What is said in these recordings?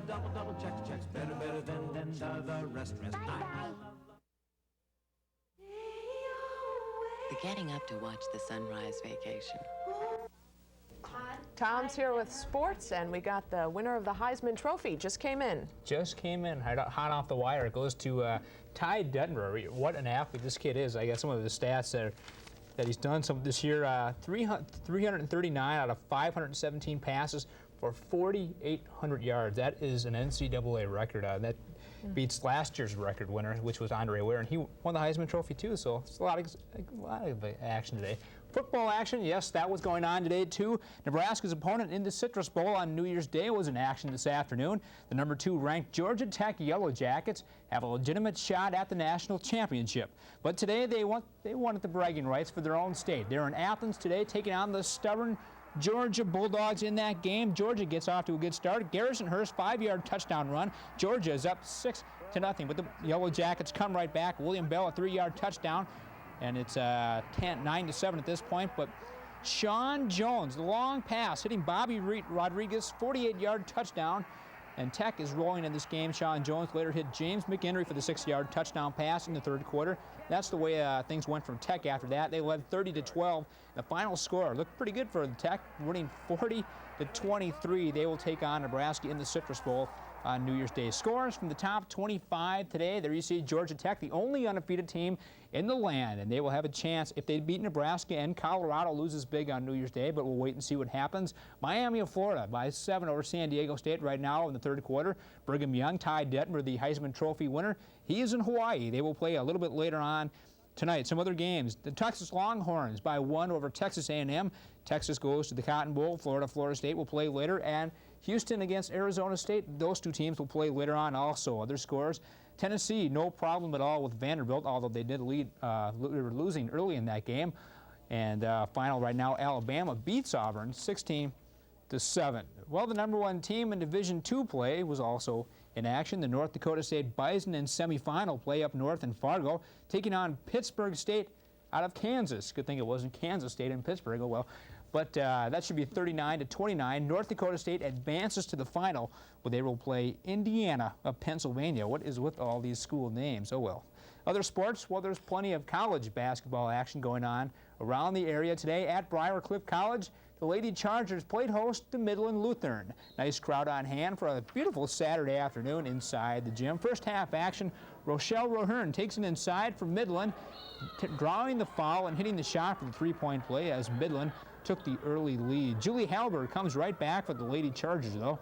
double checks, better than the rest. The getting up to watch the sunrise vacation. Tom's here with sports, and we got the winner of the Heisman Trophy. Just came in, hot off the wire. It goes to Ty Detmer. What an athlete this kid is. I got some of the stats that he's done this year. 339 out of 517 passes for 4,800 yards. That is an NCAA record. That beats last year's record winner, which was Andre Ware, and he won the Heisman Trophy too. So it's a lot of action today. Football action, yes, that was going on today too. Nebraska's opponent in the Citrus Bowl on New Year's Day was in action this afternoon. The number 2 ranked Georgia Tech Yellow Jackets have a legitimate shot at the national championship. But today they wanted the bragging rights for their own state. They're in Athens today, taking on the stubborn Georgia Bulldogs in that game. Georgia gets off to a good start. Garrison Hurst, 5-yard touchdown run. Georgia is up 6-0, but the Yellow Jackets come right back. William Bell, a 3-yard touchdown, and it's 9-7 at this point. But Sean Jones, the long pass, hitting Bobby Rodriguez, 48-yard touchdown. And Tech is rolling in this game. Sean Jones later hit James McHenry for the 6-yard touchdown pass in the third quarter. That's the way things went from Tech after that. They led 30-12. The final score looked pretty good for the Tech, winning 40-23. They will take on Nebraska in the Citrus Bowl on New Year's Day. Scores from the top 25 today. There you see Georgia Tech, the only undefeated team in the land, and they will have a chance if they beat Nebraska, and Colorado loses big on New Year's Day, but we'll wait and see what happens. Miami of Florida by 7 over San Diego State right now in the third quarter. Brigham Young, Ty Detmer, the Heisman Trophy winner, he is in Hawaii. They will play a little bit later on tonight. Some other games. The Texas Longhorns by 1 over Texas A&M. Texas goes to the Cotton Bowl. Florida State will play later, and Houston against Arizona State. Those two teams will play later on also. Other scores. Tennessee, no problem at all with Vanderbilt, although they did lead, they were losing early in that game. And final right now, Alabama beats Auburn 16-7. Well, the number 1 team in Division II play was also in action. The North Dakota State Bison in semifinal play up north in Fargo, taking on Pittsburgh State out of Kansas. Good thing it wasn't Kansas State in Pittsburgh. Oh well. But that should be 39-29. North Dakota State advances to the final, where they will play Indiana of Pennsylvania. What is with all these school names? Oh well. Other sports, well, there's plenty of college basketball action going on around the area today at Briarcliff College. The Lady Chargers played host to Midland Lutheran. Nice crowd on hand for a beautiful Saturday afternoon inside the gym. First half action, Rochelle Rohern takes it inside for Midland, drawing the foul and hitting the shot for the three-point play as Midland took the early lead. Julie Halber comes right back for the Lady Chargers, though,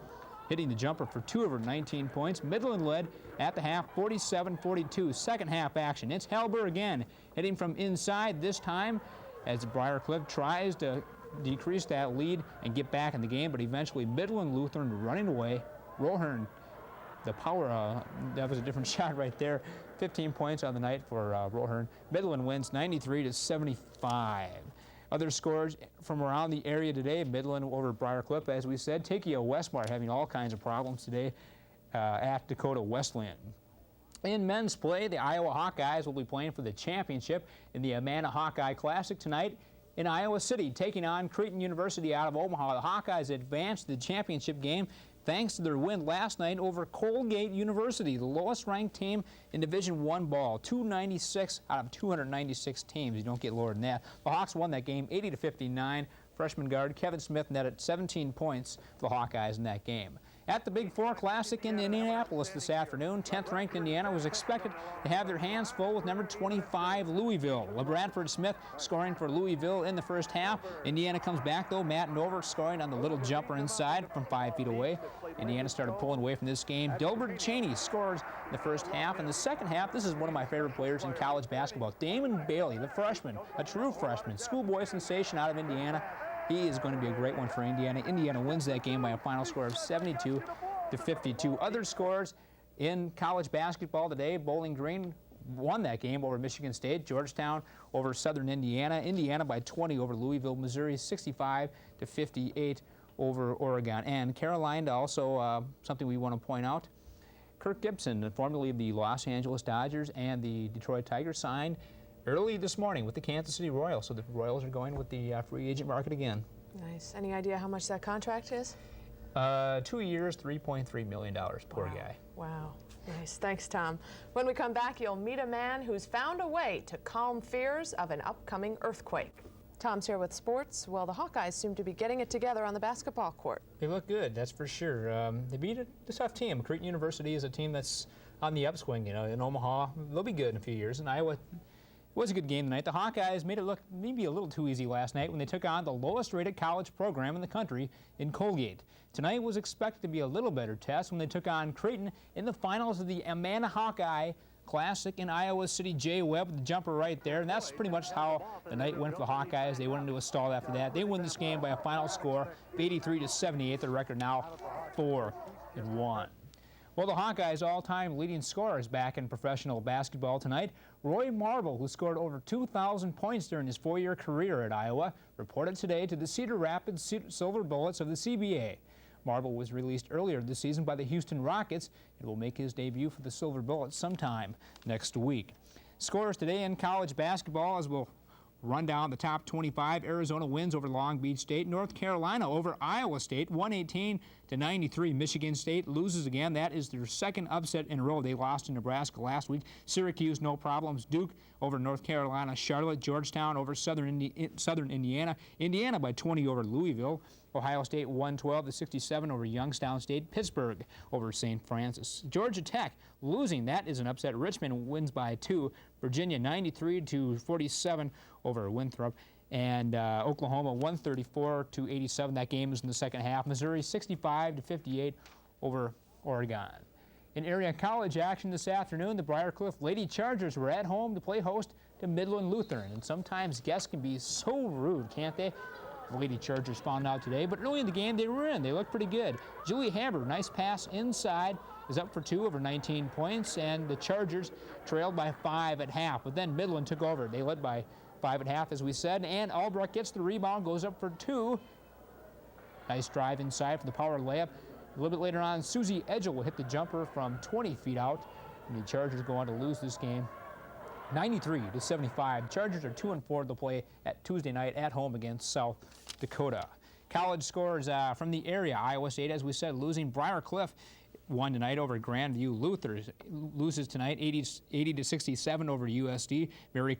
hitting the jumper for 2 of her 19 points. Midland led at the half 47-42. Second half action. It's Halber again, hitting from inside this time as Briarcliff tries to decrease that lead and get back in the game, but eventually Midland Lutheran running away. Rohern, the power, that was a different shot right there. 15 points on the night for Rohern. Midland wins 93-75. Other scores from around the area today: Midland over Briarcliff, as we said. Takeo Westmar having all kinds of problems today at Dakota Wesleyan. In men's play, the Iowa Hawkeyes will be playing for the championship in the Amana Hawkeye Classic tonight in Iowa City, taking on Creighton University out of Omaha. The Hawkeyes advanced to the championship game thanks to their win last night over Colgate University, the lowest-ranked team in Division I ball, 296 out of 296 teams. You don't get lower than that. The Hawks won that game 80-59. Freshman guard Kevin Smith netted 17 points for the Hawkeyes in that game. At the Big Four Classic in Indianapolis this afternoon, 10th-ranked Indiana was expected to have their hands full with number 25 Louisville. LeBradford Smith scoring for Louisville in the first half. Indiana comes back, though. Matt Nover scoring on the little jumper inside from 5 feet away. Indiana started pulling away from this game. Delbert Cheney scores in the first half. In the second half, this is one of my favorite players in college basketball, Damon Bailey, the freshman, a true freshman, schoolboy sensation out of Indiana. He is going to be a great one for Indiana. Indiana wins that game by a final score of 72-52. Other scores in college basketball today: Bowling Green won that game over Michigan State. Georgetown over Southern Indiana. Indiana by 20 over Louisville, Missouri, 65-58 over Oregon. And Carolina, also something we want to point out: Kirk Gibson, formerly of the Los Angeles Dodgers and the Detroit Tigers, signed early this morning with the Kansas City Royals. So the Royals are going with the free agent market again. Nice. Any idea how much that contract is? 2 years, $3.3 million. Poor guy. Wow. Nice. Thanks, Tom. When we come back, you'll meet a man who's found a way to calm fears of an upcoming earthquake. Tom's here with sports. Well, the Hawkeyes seem to be getting it together on the basketball court. They look good, that's for sure. They beat a tough team. Creighton University is a team that's on the upswing, you know, in Omaha. They'll be good in a few years. In Iowa, it was a good game tonight. The Hawkeyes made it look maybe a little too easy last night when they took on the lowest-rated college program in the country in Colgate. Tonight was expected to be a little better test when they took on Creighton in the finals of the Amana Hawkeye Classic in Iowa City. Jay Webb with the jumper right there, and that's pretty much how the night went for the Hawkeyes. They went into a stall after that. They win this game by a final score of 83-78. Their record now 4-1. Well, the Hawkeyes' all-time leading scorer is back in professional basketball tonight. Roy Marble, who scored over 2,000 points during his 4-year career at Iowa, reported today to the Cedar Rapids Silver Bullets of the CBA. Marble was released earlier this season by the Houston Rockets and will make his debut for the Silver Bullets sometime next week. Scores today in college basketball, as we'll run down the top 25. Arizona wins over Long Beach State. North Carolina over Iowa State, 118-93. Michigan State loses again. That is their second upset in a row. They lost to Nebraska last week. Syracuse, no problems. Duke over North Carolina. Charlotte, Georgetown over Southern Indiana. Indiana by 20 over Louisville. Ohio State 112-67 over Youngstown State. Pittsburgh over St. Francis. Georgia Tech losing. That is an upset. Richmond wins by 2. Virginia 93-47 over Winthrop. And Oklahoma 134-87. That game is in the second half. Missouri 65-58 over Oregon. In area college action this afternoon, the Briarcliff Lady Chargers were at home to play host to Midland Lutheran. And sometimes guests can be so rude, can't they? The Lady Chargers found out today, but early in the game they were in. They looked pretty good. Julie Hammer, nice pass inside, is up for 2 over 19 points, and the Chargers trailed by 5 at half. But then Midland took over. They led by 5 at half, as we said, and Albrecht gets the rebound, goes up for 2. Nice drive inside for the power layup. A little bit later on, Susie Edgel will hit the jumper from 20 feet out, and the Chargers go on to lose this game 93-75. Chargers are 2-4 to play at Tuesday night at home against South Dakota. College scores from the area. Iowa State, as we said, losing. Briarcliff won tonight over Grandview. Luther loses tonight 80-67 over USD. Mary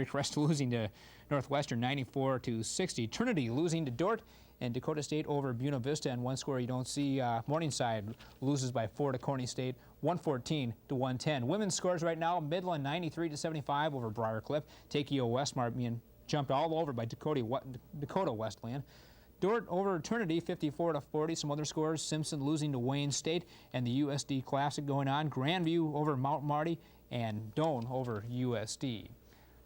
Crest losing to Northwestern 94-60. Trinity losing to Dordt. And Dakota State over Buena Vista, and one score you don't see. Morningside loses by 4 to Corning State, 114-110. Women's scores right now: Midland 93-75 over Briarcliff. Takeo Westmar being jumped all over by Dakota Westland. Dordt over Trinity 54-40. Some other scores: Simpson losing to Wayne State, and the USD Classic going on. Grandview over Mount Marty, and Doane over USD.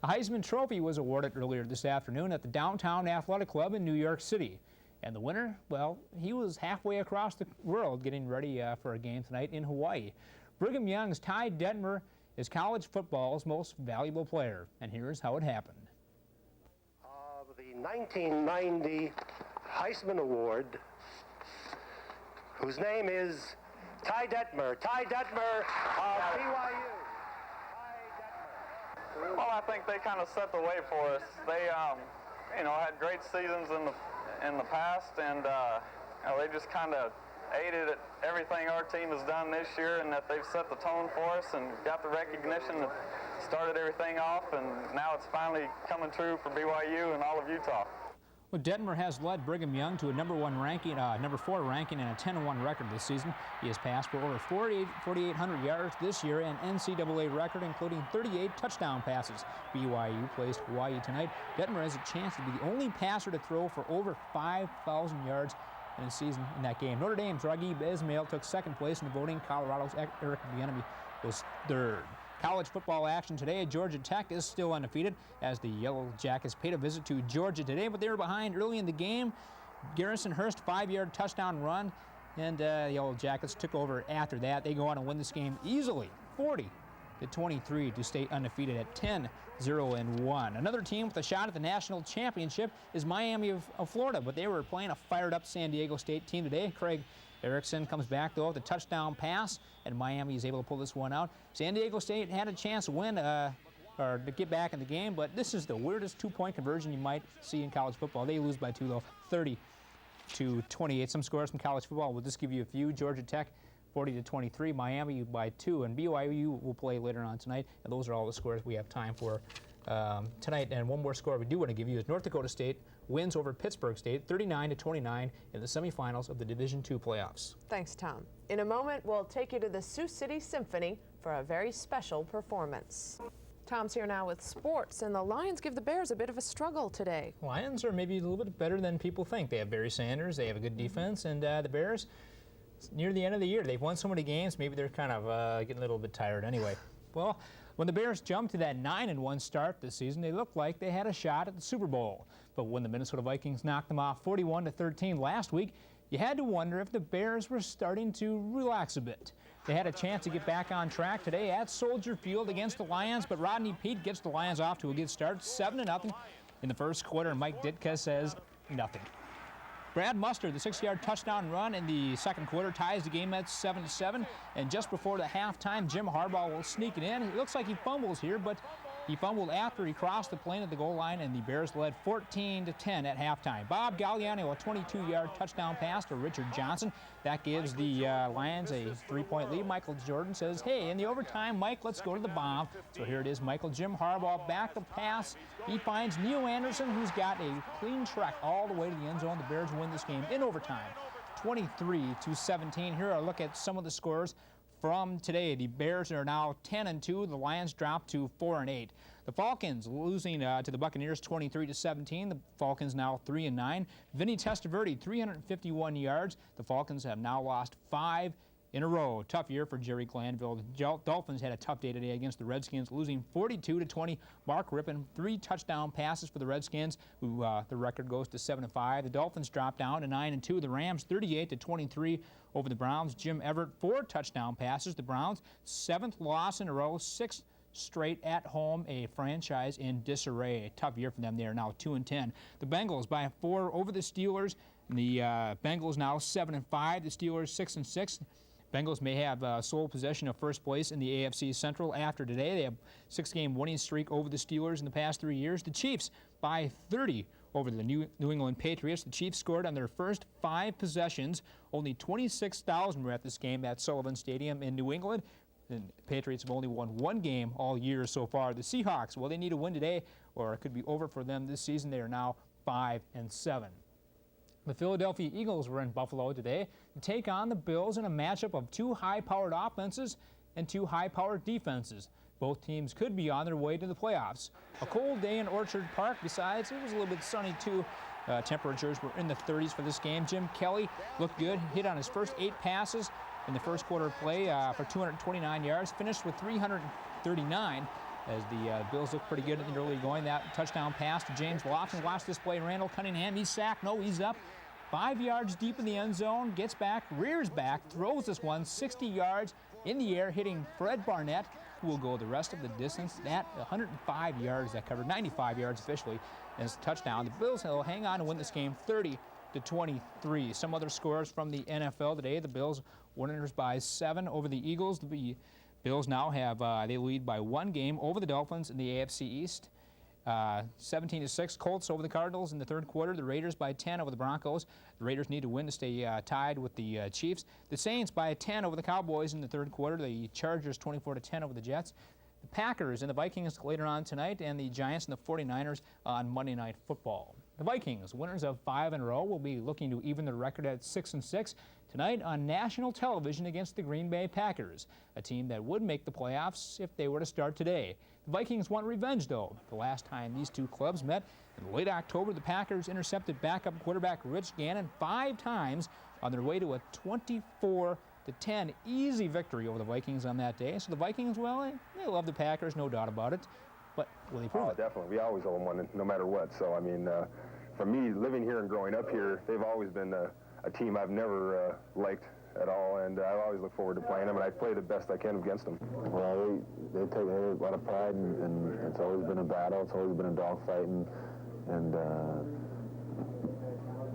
A Heisman Trophy was awarded earlier this afternoon at the Downtown Athletic Club in New York City. And the winner, well, he was halfway across the world getting ready for a game tonight in Hawaii. Brigham Young's Ty Detmer is college football's most valuable player, and here's how it happened. The 1990 Heisman Award, whose name is Ty Detmer. Ty Detmer of BYU. Well, I think they kind of set the way for us. They, had great seasons in the past, and they just kind of aided at everything our team has done this year, and that they've set the tone for us and got the recognition that started everything off, and now it's finally coming true for BYU and all of Utah. Well, Detmer has led Brigham Young to a number 4 ranking and a 10-1 record this season. He has passed for over 4,800 yards this year, an NCAA record, including 38 touchdown passes. BYU plays Hawaii tonight. Detmer has a chance to be the only passer to throw for over 5,000 yards in a season in that game. Notre Dame's Raghib Ismail took second place in the voting. Colorado's Eric Bieniemy was third. College football action today. Georgia Tech is still undefeated as the Yellow Jackets paid a visit to Georgia today, but they were behind early in the game. Garrison Hurst 5-yard touchdown run, and the Yellow Jackets took over after that. They go on to win this game easily, 40-23, to stay undefeated at 10-0-1. Another team with a shot at the national championship is Miami of Florida, but they were playing a fired-up San Diego State team today. Craig Erickson comes back, though, with a touchdown pass, and Miami is able to pull this one out. San Diego State had a chance to win or to get back in the game, but this is the weirdest two-point conversion you might see in college football. They lose by 2, though, 40-28. Some scores from college football. We'll just give you a few. Georgia Tech 40-23. Miami by 2, and BYU will play later on tonight. And those are all the scores we have time for tonight. And one more score we do want to give you is North Dakota State wins over Pittsburgh State 39-29 in the semifinals of the Division II playoffs. Thanks, Tom. In a moment, we'll take you to the Sioux City Symphony for a very special performance. Tom's here now with sports, and the Lions give the Bears a bit of a struggle today. Lions are maybe a little bit better than people think. They have Barry Sanders, they have a good defense, and the Bears, near the end of the year, they've won so many games, maybe they're kind of getting a little bit tired anyway. Well, when the Bears jumped to that 9-1 start this season, they looked like they had a shot at the Super Bowl. But when the Minnesota Vikings knocked them off 41-13 last week, you had to wonder if the Bears were starting to relax a bit. They had a chance to get back on track today at Soldier Field against the Lions, but Rodney Peete gets the Lions off to a good start, 7-0 in the first quarter, and Mike Ditka says nothing. Brad Mustard, the 6-yard touchdown run in the second quarter, ties the game at 7-7. And just before the halftime, Jim Harbaugh will sneak it in. It looks like he fumbles here, but he fumbled after he crossed the plane at the goal line, and the Bears led 14-10 at halftime. Bob Galliano, a 22-yard touchdown pass to Richard Johnson. That gives the Lions a 3-point lead. Michael Jordan says, hey, in the overtime, Mike, let's go to the bomb. So here it is, Michael. Jim Harbaugh back the pass. He finds Neil Anderson, who's got a clean trek all the way to the end zone. The Bears win this game in overtime, 23-17. Here are a look at some of the scores from today. The Bears are now 10-2. The Lions dropped to 4-8. The Falcons losing to the Buccaneers 23-17. The Falcons now 3-9. Vinny Testaverde 351 yards. The Falcons have now lost 5 in a row. Tough year for Jerry Glanville. The Dolphins had a tough day today against the Redskins, losing 42-20. Mark Rippon, 3 touchdown passes for the Redskins, who the record goes to 7-5. The Dolphins dropped down to 9-2. The Rams 38-23 over the Browns. Jim Everett, 4 touchdown passes. The Browns, 7th loss in a row, 6th straight at home, a franchise in disarray. A tough year for them. They are now 2-10. The Bengals by 4 over the Steelers. The Bengals now 7-5. The Steelers 6-6. Bengals may have sole possession of first place in the AFC Central after today. They have a 6-game winning streak over the Steelers in the past 3 years. The Chiefs by 30 over the New England Patriots. The Chiefs scored on their first 5 possessions. Only 26,000 were at this game at Sullivan Stadium in New England. The Patriots have only won 1 game all year so far. The Seahawks, well, they need a win today, or it could be over for them this season. They are now 5-7. The Philadelphia Eagles were in Buffalo today to take on the Bills in a matchup of 2 high-powered offenses and 2 high-powered defenses. Both teams could be on their way to the playoffs. A cold day in Orchard Park. Besides, it was a little bit sunny, too. Temperatures were in the 30s for this game. Jim Kelly looked good, hit on his first 8 passes in the first quarter of play for 229 yards, finished with 339 as the Bills look pretty good in the early going. That touchdown pass to James Lofton. Watch this play. Randall Cunningham, he's sacked. No, he's up. 5 yards deep in the end zone, gets back, rears back, throws this one 60 yards in the air, hitting Fred Barnett, who will go the rest of the distance. That 105 yards that covered, 95 yards officially, as a touchdown. The Bills will hang on and win this game 30-23. Some other scores from the NFL today. The Bills winners by 7 over the Eagles. The Bills now have, they lead by 1 game over the Dolphins in the AFC East. 17-6 Colts over the Cardinals in the third quarter. The Raiders by 10 over the Broncos. The Raiders need to win to stay tied with the Chiefs. The Saints by 10 over the Cowboys in the third quarter. The Chargers 24-10 over the Jets. The Packers and the Vikings later on tonight, and the Giants and the 49ers on Monday Night Football. The Vikings, winners of 5 in a row, will be looking to even their record at 6-6 tonight on national television against the Green Bay Packers, a team that would make the playoffs if they were to start today. The Vikings want revenge, though. The last time these two clubs met in late October, the Packers intercepted backup quarterback Rich Gannon 5 times on their way to a 24-10 easy victory over the Vikings on that day. So the Vikings, well, they love the Packers, no doubt about it. But will they prove it? Definitely. We always owe them one, no matter what. So, I mean, for me, living here and growing up here, they've always been a team I've never liked at all, and I always look forward to playing them, and I play the best I can against them. Well, they take a lot of pride, and it's always been a battle. It's always been a dogfight, and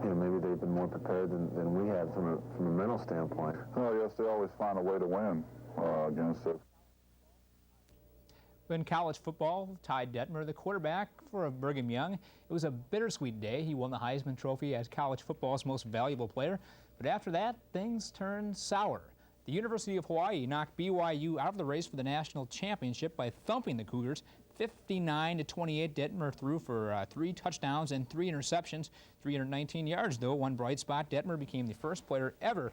you know, maybe they've been more prepared than we have from a mental standpoint. Oh, yes, they always find a way to win against it. In college football, Ty Detmer, the quarterback for Brigham Young, it was a bittersweet day. He won the Heisman Trophy as college football's most valuable player, but after that, things turned sour. The University of Hawaii knocked BYU out of the race for the national championship by thumping the Cougars 59-28. Detmer threw for 3 touchdowns and 3 interceptions, 319 yards though. One bright spot, Detmer became the first player ever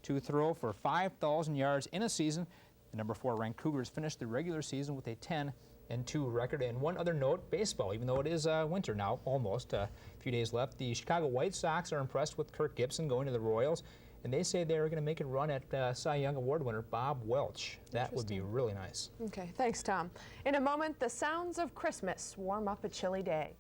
to throw for 5,000 yards in a season. The number 4 ranked Cougars finished the regular season with a 10-2 record. And one other note, baseball, even though it is winter now, almost a few days left, the Chicago White Sox are impressed with Kirk Gibson going to the Royals, and they say they're going to make a run at Cy Young Award winner Bob Welch. That would be really nice. Okay, thanks, Tom. In a moment, the sounds of Christmas warm up a chilly day.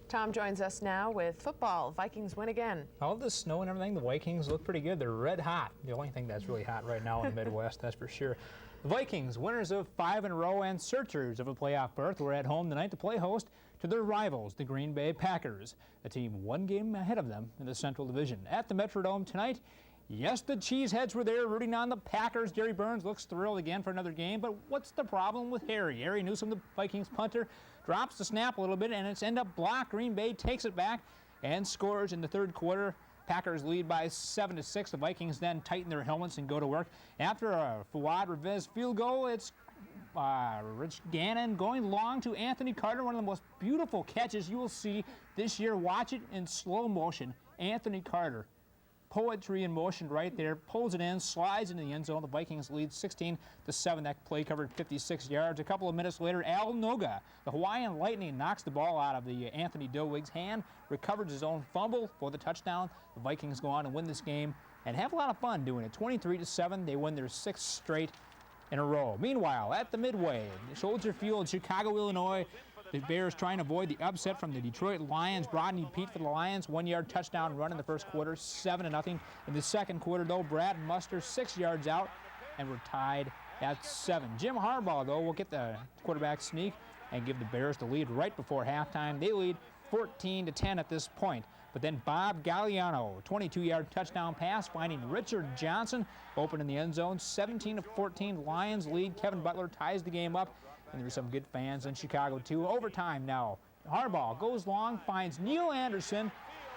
Tom joins us now with football. Vikings win again. All the snow and everything, the Vikings look pretty good. They're red hot. The only thing that's really hot right now in the Midwest, that's for sure. The Vikings, winners of 5 in a row and searchers of a playoff berth, were at home tonight to play host to their rivals, the Green Bay Packers, a team 1 game ahead of them in the Central Division. At the Metrodome tonight, yes, the Cheeseheads were there rooting on the Packers. Jerry Burns looks thrilled again for another game, but what's the problem with Harry? Harry Newsome, the Vikings punter, drops the snap a little bit, and it's end up blocked. Green Bay takes it back and scores in the third quarter. Packers lead by 7-6. The Vikings then tighten their helmets and go to work. After a Fouad Revez field goal, it's Rich Gannon going long to Anthony Carter, one of the most beautiful catches you will see this year. Watch it in slow motion. Anthony Carter, poetry in motion right there, pulls it in, slides into the end zone. The Vikings lead 16-7. That play covered 56 yards. A couple of minutes later, Al Noga, the Hawaiian Lightning, knocks the ball out of the Anthony Dillwig's hand, recovers his own fumble for the touchdown. The Vikings go on and win this game and have a lot of fun doing it. 23-7, they win their 6th straight in a row. Meanwhile, at the Midway, Soldier Field, Chicago, Illinois, the Bears trying to avoid the upset from the Detroit Lions. Rodney Peete for the Lions, 1-yard touchdown run in the first quarter, 7-0. In the second quarter, though, Brad Muster 6 yards out, and we're tied at 7. Jim Harbaugh, though, will get the quarterback sneak and give the Bears the lead right before halftime. They lead 14-10 at this point. But then Bob Galliano, 22-yard touchdown pass, finding Richard Johnson open in the end zone. 17-14, Lions lead. Kevin Butler ties the game up. And there's some good fans in Chicago, too. Overtime now. Harbaugh goes long, finds Neil Anderson,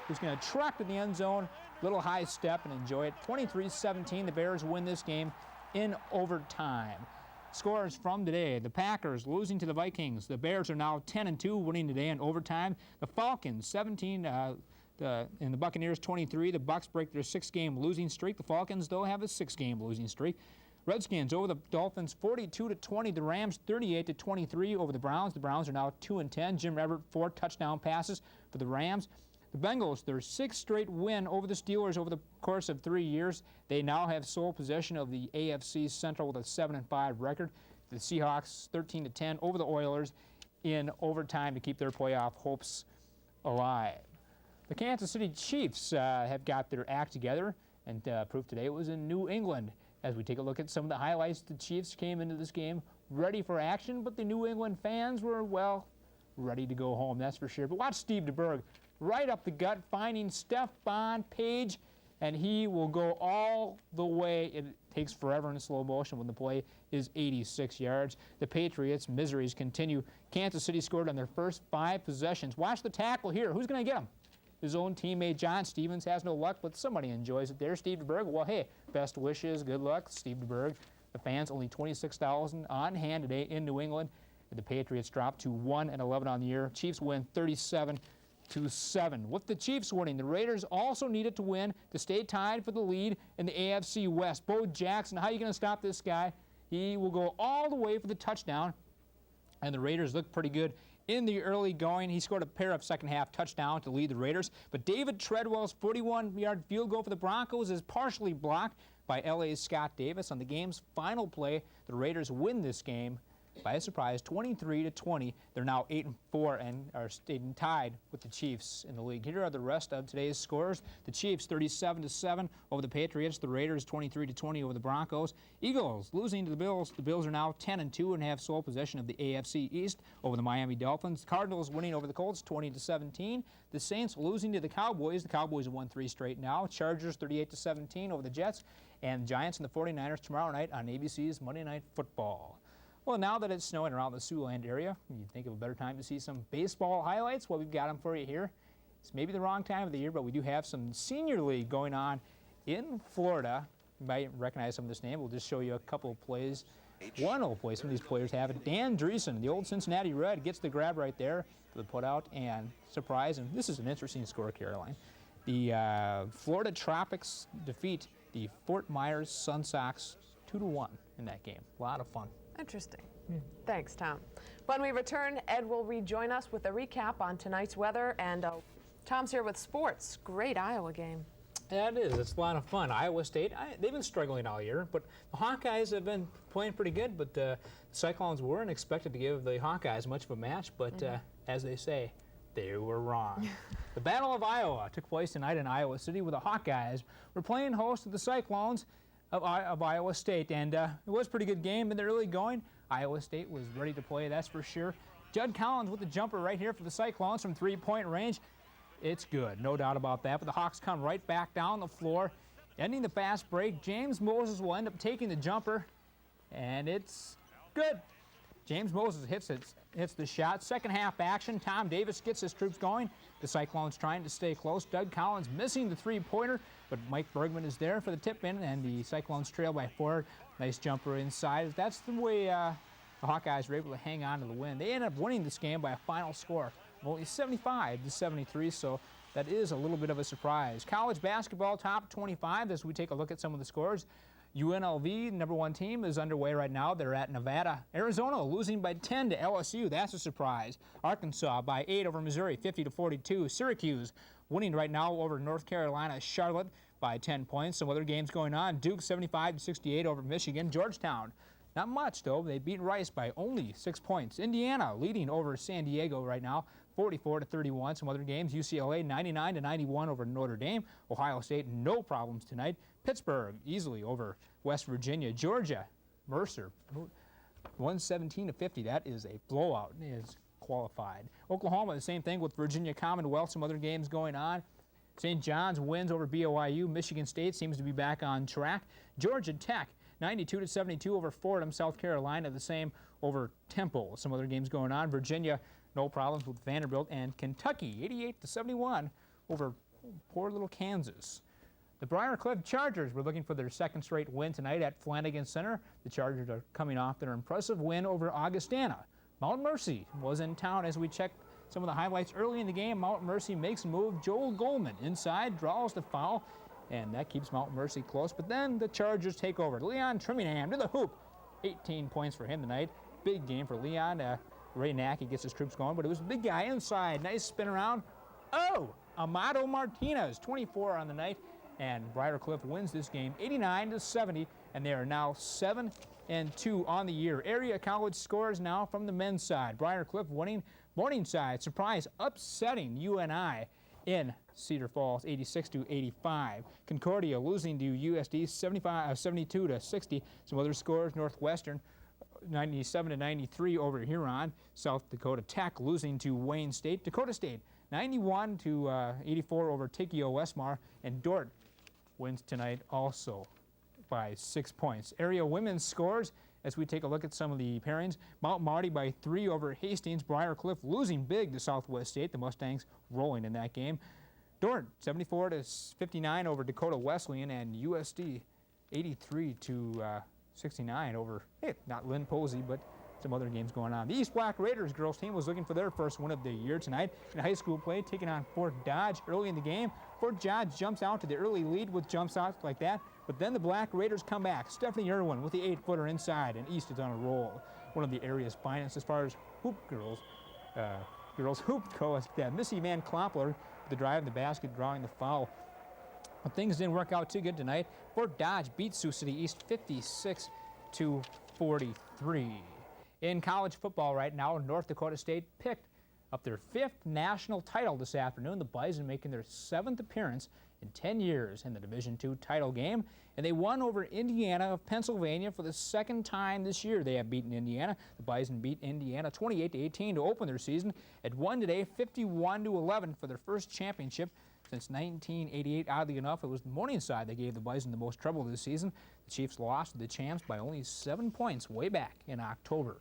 who's going to truck to the end zone. Little high step and enjoy it. 23-17, the Bears win this game in overtime. Scores from today: the Packers losing to the Vikings. The Bears are now 10-2, winning today in overtime. The Falcons 17, and the Buccaneers 23. The Bucs break their 6-game losing streak. The Falcons, though, have a 6-game losing streak. Redskins over the Dolphins 42-20. The Rams 38-23 over the Browns. The Browns are now 2-10. Jim Everett 4 touchdown passes for the Rams. The Bengals, their 6th straight win over the Steelers over the course of 3 years. They now have sole possession of the AFC Central with a 7-5 record. The Seahawks 13-10 over the Oilers in overtime to keep their playoff hopes alive. The Kansas City Chiefs have got their act together, and proof today it was in New England. As we take a look at some of the highlights, the Chiefs came into this game ready for action, but the New England fans were, well, ready to go home, that's for sure. But watch Steve DeBerg right up the gut, finding Stephon Page, and he will go all the way. It takes forever in slow motion when the play is 86 yards. The Patriots' miseries continue. Kansas City scored on their first 5 possessions. Watch the tackle here. Who's going to get him? His own teammate John Stevens has no luck, but somebody enjoys it there. Steve DeBerg, well, hey, best wishes, good luck, Steve DeBerg. The fans, only 26,000 on hand today in New England. The Patriots drop to 1-11 on the year. Chiefs win 37-7. With the Chiefs winning, the Raiders also needed to win to stay tied for the lead in the AFC West. Bo Jackson, how are you going to stop this guy? He will go all the way for the touchdown, and the Raiders look pretty good in the early going. He scored a pair of second-half touchdowns to lead the Raiders, but David Treadwell's 41-yard field goal for the Broncos is partially blocked by LA's Scott Davis. On the game's final play, the Raiders win this game by a surprise, 23-20. They're now 8-4 and are staying tied with the Chiefs in the league. Here are the rest of today's scores. The Chiefs 37-7 over the Patriots. The Raiders 23-20 over the Broncos. Eagles losing to the Bills. The Bills are now 10-2 and have sole possession of the AFC East over the Miami Dolphins. Cardinals winning over the Colts 20-17. The Saints losing to the Cowboys. The Cowboys have won 3 straight now. Chargers 38-17 over the Jets. And Giants and the 49ers tomorrow night on ABC's Monday Night Football. Well, now that it's snowing around the Siouxland area, you'd think of a better time to see some baseball highlights. Well, we've got them for you here. It's maybe the wrong time of the year, but we do have some senior league going on in Florida. You might recognize some of this name. We'll just show you a couple of plays. One will play some of these players have it. Dan Dreesen, the old Cincinnati Red, gets the grab right there for the putout and surprise. And this is an interesting score, Caroline. The Florida Tropics defeat the Fort Myers Sun Sox 2-1 in that game. A lot of fun. Interesting. Thanks, Tom. When we return, Ed will rejoin us with a recap on tonight's weather, and Tom's here with sports. Great Iowa game. Yeah, it is. It's a lot of fun. Iowa State, they've been struggling all year, but the Hawkeyes have been playing pretty good, but the Cyclones weren't expected to give the Hawkeyes much of a match, but as they say, they were wrong. The Battle of Iowa took place tonight in Iowa City, where the Hawkeyes were playing host to the Cyclones of Iowa State, and it was a pretty good game in the early going. Iowa State was ready to play, that's for sure. Judd Collins with the jumper right here for the Cyclones from three-point range. It's good, no doubt about that, but the Hawks come right back down the floor, ending the fast break. James Moses will end up taking the jumper, and it's good. James Moses hits the shot. Second half action. Tom Davis gets his troops going. The Cyclones trying to stay close. Doug Collins missing the three-pointer, but Mike Bergman is there for the tip-in, and the Cyclones trail by 4. Nice jumper inside. That's the way the Hawkeyes were able to hang on to the win. They ended up winning this game by a final score of only 75-73, so that is a little bit of a surprise. College basketball top 25 as we take a look at some of the scores. UNLV, number 1 team, is underway right now. They're at Nevada. Arizona losing by 10 to LSU. That's a surprise. Arkansas by 8 over Missouri, 50-42. Syracuse winning right now over North Carolina. Charlotte by 10 points. Some other games going on. Duke 75-68 over Michigan. Georgetown, not much though. They beat Rice by only 6 points. Indiana leading over San Diego right now, 44-31. Some other games, UCLA 99-91 over Notre Dame. Ohio State, no problems tonight. Pittsburgh easily over West Virginia. Georgia, Mercer, 117-50. That is a blowout. Is qualified. Oklahoma, the same thing with Virginia Commonwealth. Some other games going on. St. John's wins over BYU. Michigan State seems to be back on track. Georgia Tech, 92-72 over Fordham. South Carolina, the same over Temple. Some other games going on. Virginia, no problems with Vanderbilt. And Kentucky, 88-71 over poor little Kansas. The Briarcliff Chargers were looking for their second straight win tonight at Flanagan Center. The Chargers are coming off their impressive win over Augustana. Mount Mercy was in town as we checked some of the highlights early in the game. Mount Mercy makes a move. Joel Goldman inside, draws the foul, and that keeps Mount Mercy close. But then the Chargers take over. Leon Trimmingham to the hoop. 18 points for him tonight. Big game for Leon. Ray Nackey gets his troops going, but it was a big guy inside. Nice spin around. Oh, Amado Martinez, 24 on the night. And Briarcliff wins this game 89-70, and they are now 7-2 on the year. Area college scores now from the men's side. Briarcliff winning. Morningside, surprise, upsetting UNI in Cedar Falls 86-85. Concordia losing to USD 72-60. Some other scores, Northwestern 97-93 over Huron. South Dakota Tech losing to Wayne State. Dakota State 91-84 over Tikio Westmar, and Dordt wins tonight also by 6 points. Area women's scores as we take a look at some of the pairings. Mount Marty by 3 over Hastings. Briarcliff losing big to Southwest State. The Mustangs rolling in that game. Dordt 74-59 over Dakota Wesleyan, and USD 83-69 over, not Lynn Posey, but some other games going on. The East Black Raiders girls team was looking for their first win of the year tonight in high school play, taking on Fort Dodge early in the game. Fort Dodge jumps out to the early lead with jump shots like that, but then the Black Raiders come back. Stephanie Irwin with the 8-footer inside, and East is on a roll. One of the area's finest as far as hoop girls hoop go. Missy Van Kloppler with the drive in the basket, drawing the foul. But things didn't work out too good tonight. Fort Dodge beats Sioux City East 56-43. In college football right now, North Dakota State picked up their 5th national title this afternoon. The Bison making their 7th appearance in 10 years in the Division II title game. And they won over Indiana of Pennsylvania for the 2nd time this year. They have beaten Indiana. The Bison beat Indiana 28-18 to open their season. It won today 51-11 for their first championship Since 1988, oddly enough, it was the Morningside that gave the Bison the most trouble this season. The Chiefs lost to the champs by only 7 points way back in October.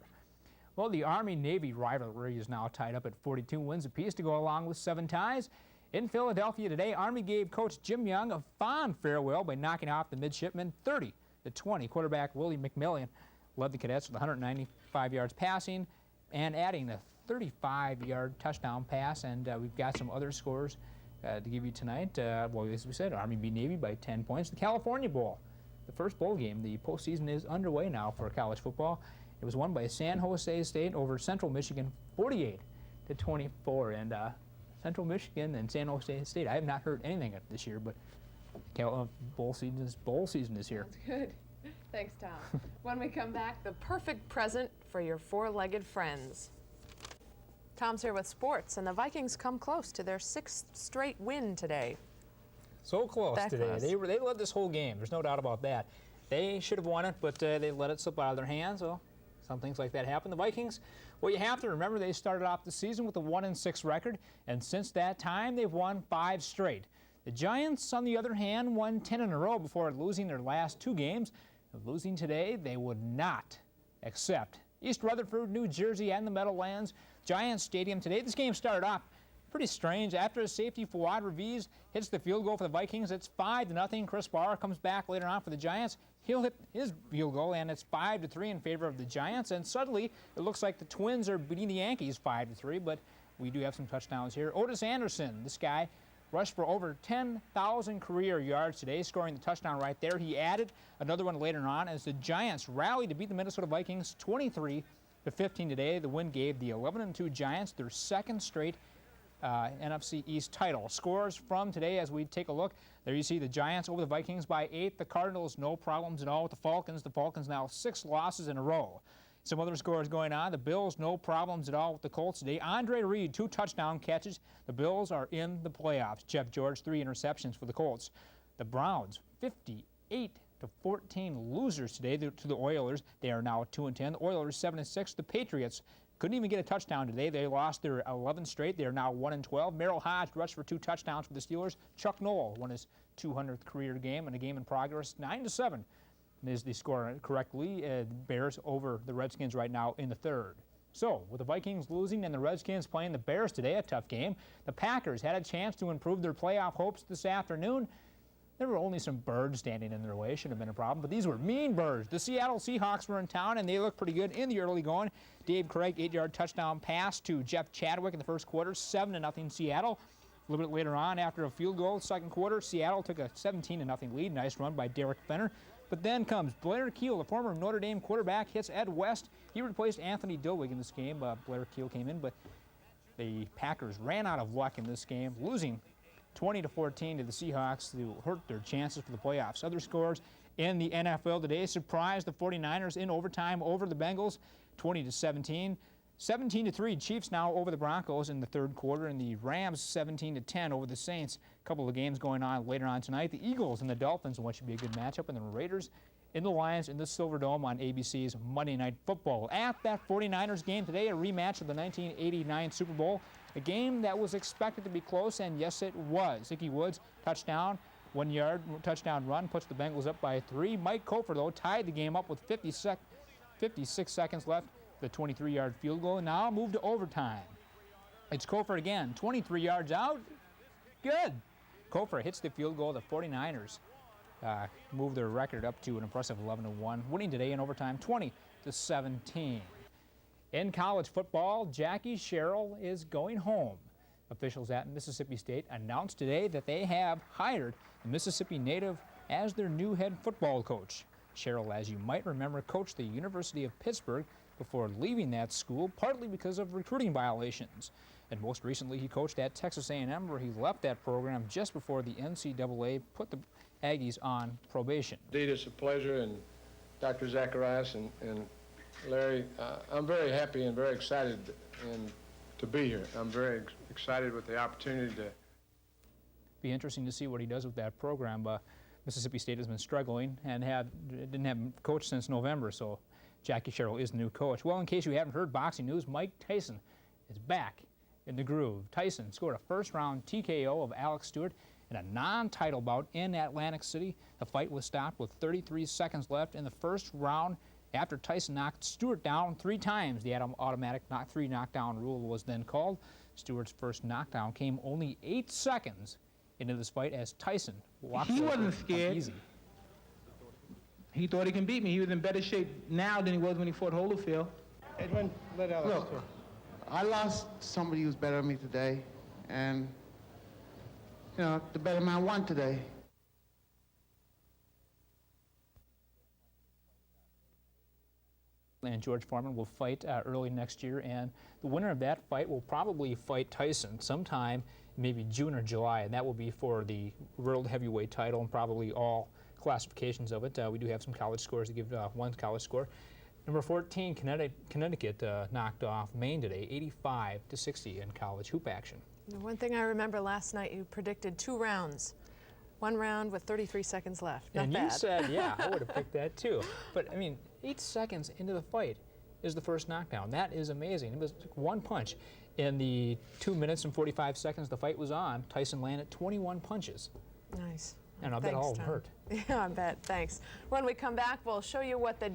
Well, the Army-Navy rivalry is now tied up at 42 wins apiece to go along with 7 ties. In Philadelphia today, Army gave Coach Jim Young a fond farewell by knocking off the midshipmen 30-20. Quarterback Willie McMillan led the cadets with 195 yards passing and adding a 35-yard touchdown pass. And we've got some other scores to give you tonight. Well, as we said, Army beat Navy by 10 points. The California Bowl, the first bowl game. The postseason is underway now for college football. It was won by San Jose State over Central Michigan, 48-24. And Central Michigan and San Jose State, I have not heard anything of this year, but bowl season is here. That's good. Thanks, Tom. When we come back, the perfect present for your four-legged friends. Tom's here with sports, and the Vikings come close to their 6th straight win today. So close That today. close. They led this whole game. There's no doubt about that. They should have won it, but they let it slip out of their hands. Well, some things like that happen. The Vikings, well, you have to remember they started off the season with a 1-6 record, and since that time they've won 5 straight. The Giants, on the other hand, won 10 in a row before losing their last 2 games. Losing today, they would not accept East Rutherford, New Jersey, and the Meadowlands Giants Stadium today. This game started off pretty strange. After a safety, Fouad Reviz hits the field goal for the Vikings. It's 5-0. Chris Barr comes back later on for the Giants. He'll hit his field goal, and it's 5-3 in favor of the Giants. And suddenly, it looks like the Twins are beating the Yankees 5-3, but we do have some touchdowns here. Otis Anderson, this guy, rushed for over 10,000 career yards today, scoring the touchdown right there. He added another one later on as the Giants rallied to beat the Minnesota Vikings 23-15 today. The win gave the 11-2 Giants their 2nd straight NFC East title. Scores from today as we take a look. There you see the Giants over the Vikings by 8. The Cardinals, no problems at all with the Falcons. The Falcons now 6 losses in a row. Some other scores going on. The Bills, no problems at all with the Colts today. Andre Reed, 2 touchdown catches. The Bills are in the playoffs. Jeff George, 3 interceptions for the Colts. The Browns, 58-14 losers today to the Oilers. They are now 2-10. The Oilers, 7-6. The Patriots couldn't even get a touchdown today. They lost their 11th straight. They are now 1-12. Merrill Hodge rushed for 2 touchdowns for the Steelers. Chuck Noll won his 200th career game in a game in progress, 9-7. Is the score correctly. Bears over the Redskins right now in the 3rd. So, with the Vikings losing and the Redskins playing the Bears today, a tough game, the Packers had a chance to improve their playoff hopes this afternoon. There were only some birds standing in their way. Shouldn't have been a problem, but these were mean birds. The Seattle Seahawks were in town, and they looked pretty good in the early going. Dave Craig, 8-yard touchdown pass to Jeff Chadwick in the first quarter, 7-0 Seattle. A little bit later on, after a field goal, second quarter, Seattle took a 17-0 lead. Nice run by Derek Fenner. But then comes Blair Keel, the former Notre Dame quarterback, hits Ed West. He replaced Anthony Dilwig in this game. Blair Keel came in, but the Packers ran out of luck in this game, losing 20-14 to the Seahawks to hurt their chances for the playoffs. Other scores in the NFL today surprised the 49ers in overtime over the Bengals, 20-17. 17-3, Chiefs now over the Broncos in the 3rd quarter, and the Rams 17-10 over the Saints. A couple of games going on later on tonight. The Eagles and the Dolphins, what should be a good matchup, and the Raiders in the Lions in the Silverdome on ABC's Monday Night Football. At that 49ers game today, a rematch of the 1989 Super Bowl, a game that was expected to be close, and yes, it was. Ickey Woods, touchdown, 1-yard touchdown run, puts the Bengals up by 3. Mike Kofer, though, tied the game up with 56 seconds left. The 23-yard field goal now moved to overtime. It's Kofer again, 23 yards out. Good. Kofer hits the field goal. The 49ers move their record up to an impressive 11-1, winning today in overtime 20-17. In college football, Jackie Sherrill is going home. Officials at Mississippi State announced today that they have hired a Mississippi native as their new head football coach. Sherrill, as you might remember, coached the University of Pittsburgh before leaving that school, partly because of recruiting violations. And most recently, he coached at Texas A&M, where he left that program just before the NCAA put the Aggies on probation. Indeed, it's a pleasure, and Dr. Zacharias and Larry, I'm very happy and very excited to be here. I'm very excited with the opportunity to. Be interesting to see what he does with that program. Mississippi State has been struggling and didn't have a coach since November, so Jackie Sherrill is the new coach. Well, in case you haven't heard boxing news, Mike Tyson is back in the groove. Tyson scored a first-round TKO of Alex Stewart in a non-title bout in Atlantic City. The fight was stopped with 33 seconds left in the first round after Tyson knocked Stewart down 3 times. The automatic three knockdown rule was then called. Stewart's first knockdown came only 8 seconds into this fight as Tyson walked He over wasn't scared. easy. He thought he can beat me. He was in better shape now than he was when he fought Holyfield. Edwin, let Alex Look, talk. I lost somebody who's better than me today, and, you know, the better man won today. And George Foreman will fight early next year, and the winner of that fight will probably fight Tyson sometime maybe June or July, and that will be for the world heavyweight title and probably all classifications of it. We do have some college scores to give one college score. Number 14, Connecticut knocked off Maine today, 85-60 in college hoop action. The one thing I remember last night, you predicted 2 rounds. 1 round with 33 seconds left. Not and bad. You said, yeah, I would have picked that too. But I mean, 8 seconds into the fight is the first knockdown. That is amazing. It was one punch. In the 2 minutes and 45 seconds the fight was on, Tyson landed 21 punches. Nice. And I bet all of them hurt. Yeah, I bet. Thanks. When we come back, we'll show you what the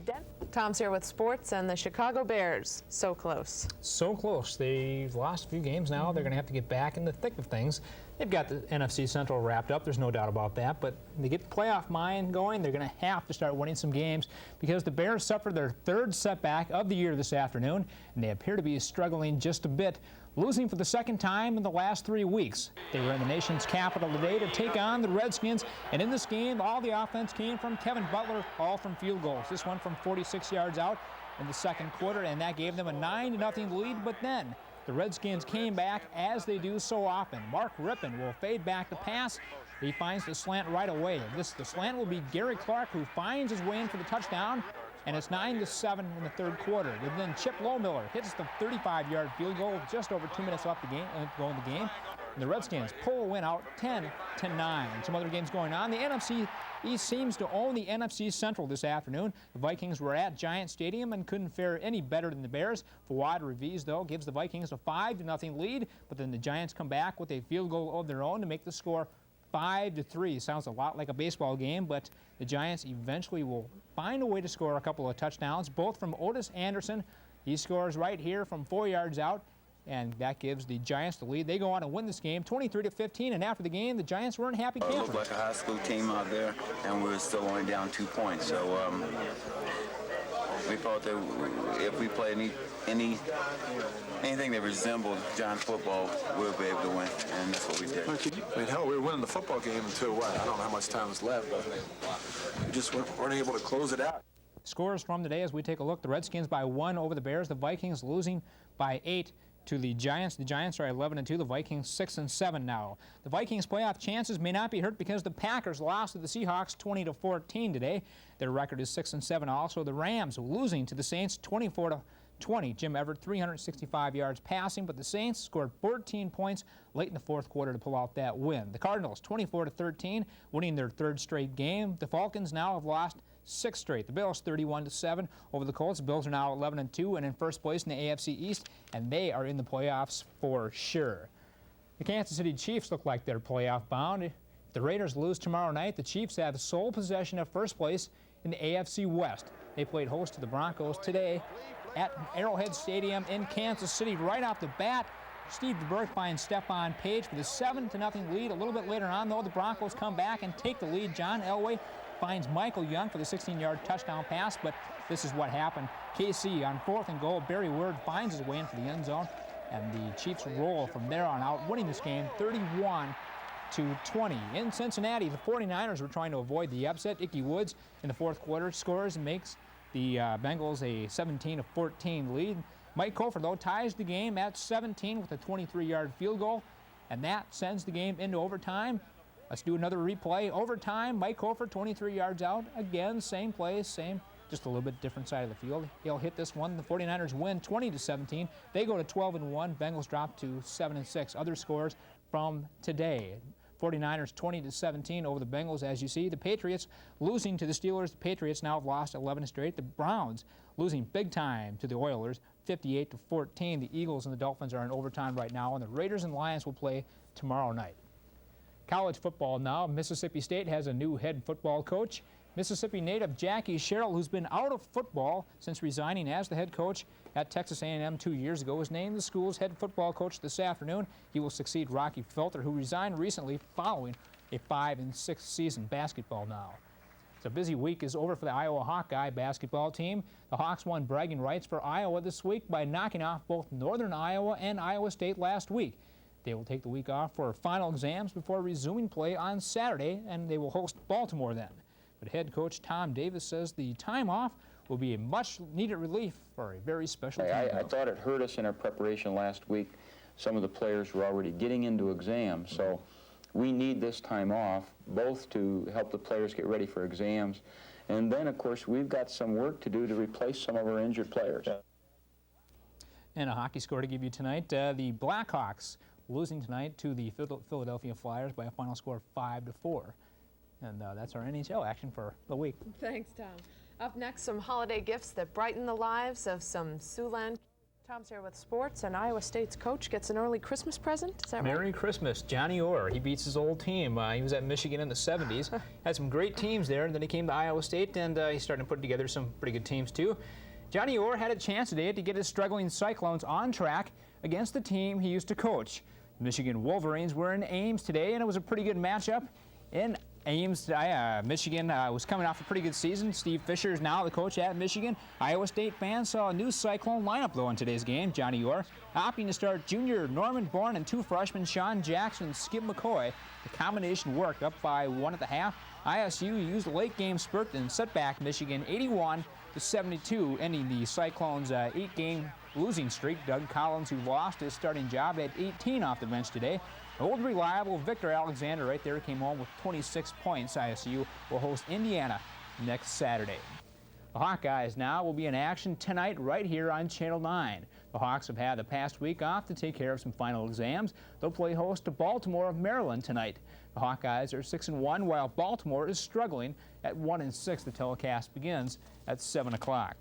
Tom's here with sports and the Chicago Bears. So close. So close. They've lost a few games now. They're going to have to get back in the thick of things. They've got the NFC Central wrapped up. There's no doubt about that. But they get the playoff mind going. They're going to have to start winning some games because the Bears suffered their 3rd setback of the year this afternoon, and they appear to be struggling just a bit, losing for the 2nd time in the last 3 weeks. They were in the nation's capital today to take on the Redskins, and in this game, all the offense came from Kevin Butler, all from field goals. This one from 46 yards out in the 2nd quarter, and that gave them a 9-0 lead, but then the Redskins came back as they do so often. Mark Rippon will fade back the pass. He finds the slant right away. The slant will be Gary Clark, who finds his way in for the touchdown, and it's 9-7 in the 3rd quarter. And then Chip Lohmiller hits the 35-yard field goal with just over 2 minutes left to go in the game. And the Redskins pull a win out 10-9. Some other games going on. The NFC East seems to own the NFC Central this afternoon. The Vikings were at Giant Stadium and couldn't fare any better than the Bears. Fawad Reviz, though, gives the Vikings a 5-0 lead, but then the Giants come back with a field goal of their own to make the score 5-3. Sounds a lot like a baseball game, but the Giants eventually will find a way to score a couple of touchdowns, both from Otis Anderson. He scores right here from 4 yards out, and that gives the Giants the lead. They go on to win this game 23-15, and after the game, the Giants weren't happy campers. It looked like a high school team out there, and we were still only down 2 points. So we thought that if we played anything that resembled Giants football, we'll be able to win, and that's what we did. I mean, hell, we were winning the football game until what? I don't know how much time was left, but we just weren't able to close it out. Scores from today as we take a look. The Redskins by 1 over the Bears. The Vikings losing by 8 to the Giants. The Giants are 11-2. The Vikings 6-7 now. The Vikings' playoff chances may not be hurt because the Packers lost to the Seahawks 20-14 today. Their record is 6-7. Also, the Rams losing to the Saints 24-20. Jim Everett 365 yards passing, but the Saints scored 14 points late in the 4th quarter to pull out that win. The Cardinals 24-13, winning their 3rd straight game. The Falcons now have lost 6 straight. The Bills 31-7 over the Colts. The Bills are now 11-2 and in first place in the AFC East, and they are in the playoffs for sure. The Kansas City Chiefs look like they're playoff bound. If the Raiders lose tomorrow night, the Chiefs have sole possession of first place in the AFC West. They played host to the Broncos today at Arrowhead Stadium in Kansas City. Right off the bat, Steve DeBerg finds Stephon Page with a 7-0 lead. A little bit later on, though, the Broncos come back and take the lead. John Elway finds Michael Young for the 16-yard touchdown pass, but this is what happened. KC on 4th and goal. Barry Word finds his way into the end zone, and the Chiefs roll from there on out, winning this game 31-20. In Cincinnati, the 49ers were trying to avoid the upset. Ickey Woods in the 4th quarter scores and makes the Bengals a 17-14 lead. Mike Cofer, though, ties the game at 17 with a 23-yard field goal, and that sends the game into overtime. Let's do another replay. Overtime, Mike Cofer, 23 yards out. Again, same play, just a little bit different side of the field. He'll hit this one. The 49ers win 20-17. They go to 12-1. Bengals drop to 7-6. Other scores from today. 49ers 20-17 over the Bengals, as you see. The Patriots losing to the Steelers. The Patriots now have lost 11 straight. The Browns losing big time to the Oilers 58-14. The Eagles and the Dolphins are in overtime right now, and the Raiders and Lions will play tomorrow night. College football now. Mississippi State has a new head football coach. Mississippi native Jackie Sherrill, who's been out of football since resigning as the head coach at Texas A&M 2 years ago, was named the school's head football coach this afternoon. He will succeed Rocky Felter, who resigned recently following a 5-6 season. Basketball now. So a busy week is over for the Iowa Hawkeye basketball team. The Hawks won bragging rights for Iowa this week by knocking off both Northern Iowa and Iowa State last week. They will take the week off for final exams before resuming play on Saturday, and they will host Baltimore then. But head coach Tom Davis says the time off will be a much-needed relief for a very special team. I thought it hurt us in our preparation last week. Some of the players were already getting into exams, so we need this time off, both to help the players get ready for exams, and then, of course, we've got some work to do to replace some of our injured players. And a hockey score to give you tonight. The Blackhawks losing tonight to the Philadelphia Flyers by a final score of 5-4. And that's our NHL action for the week. Thanks, Tom. Up next, some holiday gifts that brighten the lives of some Siouxland. Tom's here with sports, and Iowa State's coach gets an early Christmas present. Is that right? Merry Christmas. Johnny Orr. He beats his old team. He was at Michigan in the 70s. Had some great teams there, and then he came to Iowa State, and he's starting to put together some pretty good teams, too. Johnny Orr had a chance today to get his struggling Cyclones on track against the team he used to coach. Michigan Wolverines were in Ames today, and it was a pretty good matchup. In Ames, Michigan was coming off a pretty good season. Steve Fisher is now the coach at Michigan. Iowa State fans saw a new Cyclone lineup, though, in today's game. Johnny Orr opting to start junior Norman Bourne and 2 freshmen, Sean Jackson and Skip McCoy. The combination worked. Up by 1 at the half. ISU used a late game spurt and set back Michigan 81-72, ending the Cyclones' 8-game losing streak. Doug Collins, who lost his starting job, had 18 off the bench today. Old reliable Victor Alexander right there came home with 26 points. ISU will host Indiana next Saturday. The Hawkeyes now will be in action tonight right here on Channel 9. The Hawks have had the past week off to take care of some final exams. They'll play host to Baltimore of Maryland tonight. The Hawkeyes are 6-1, while Baltimore is struggling at 1-6. The telecast begins at 7 o'clock.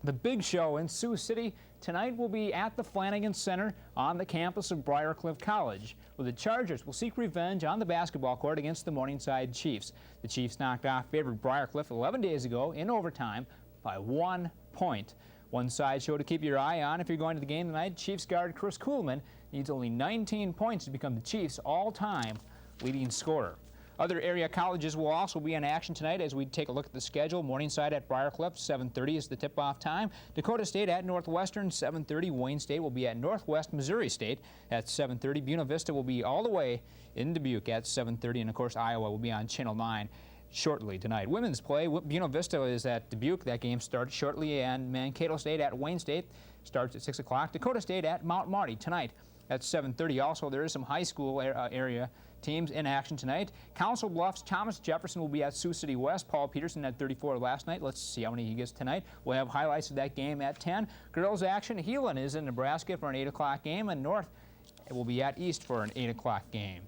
The big show in Sioux City tonight will be at the Flanagan Center on the campus of Briarcliff College, where the Chargers will seek revenge on the basketball court against the Morningside Chiefs. The Chiefs knocked off favored Briarcliff 11 days ago in overtime by 1 point. One side show to keep your eye on if you're going to the game tonight. Chiefs guard Chris Kuhlman needs only 19 points to become the Chiefs' all-time leading scorer. Other area colleges will also be in action tonight as we take a look at the schedule. Morningside at Briarcliff, 7:30 is the tip-off time. Dakota State at Northwestern, 7:30. Wayne State will be at Northwest Missouri State at 7:30. Buena Vista will be all the way in Dubuque at 7:30. And, of course, Iowa will be on Channel 9 shortly tonight. Women's play, Buena Vista is at Dubuque. That game starts shortly. And Mankato State at Wayne State starts at 6 o'clock. Dakota State at Mount Marty tonight at 7:30. Also, there is some high school area teams in action tonight. Council Bluffs, Thomas Jefferson will be at Sioux City West. Paul Peterson had 34 last night. Let's see how many he gets tonight. We'll have highlights of that game at 10. Girls action, Heelan is in Nebraska for an 8 o'clock game, and North will be at East for an 8 o'clock game.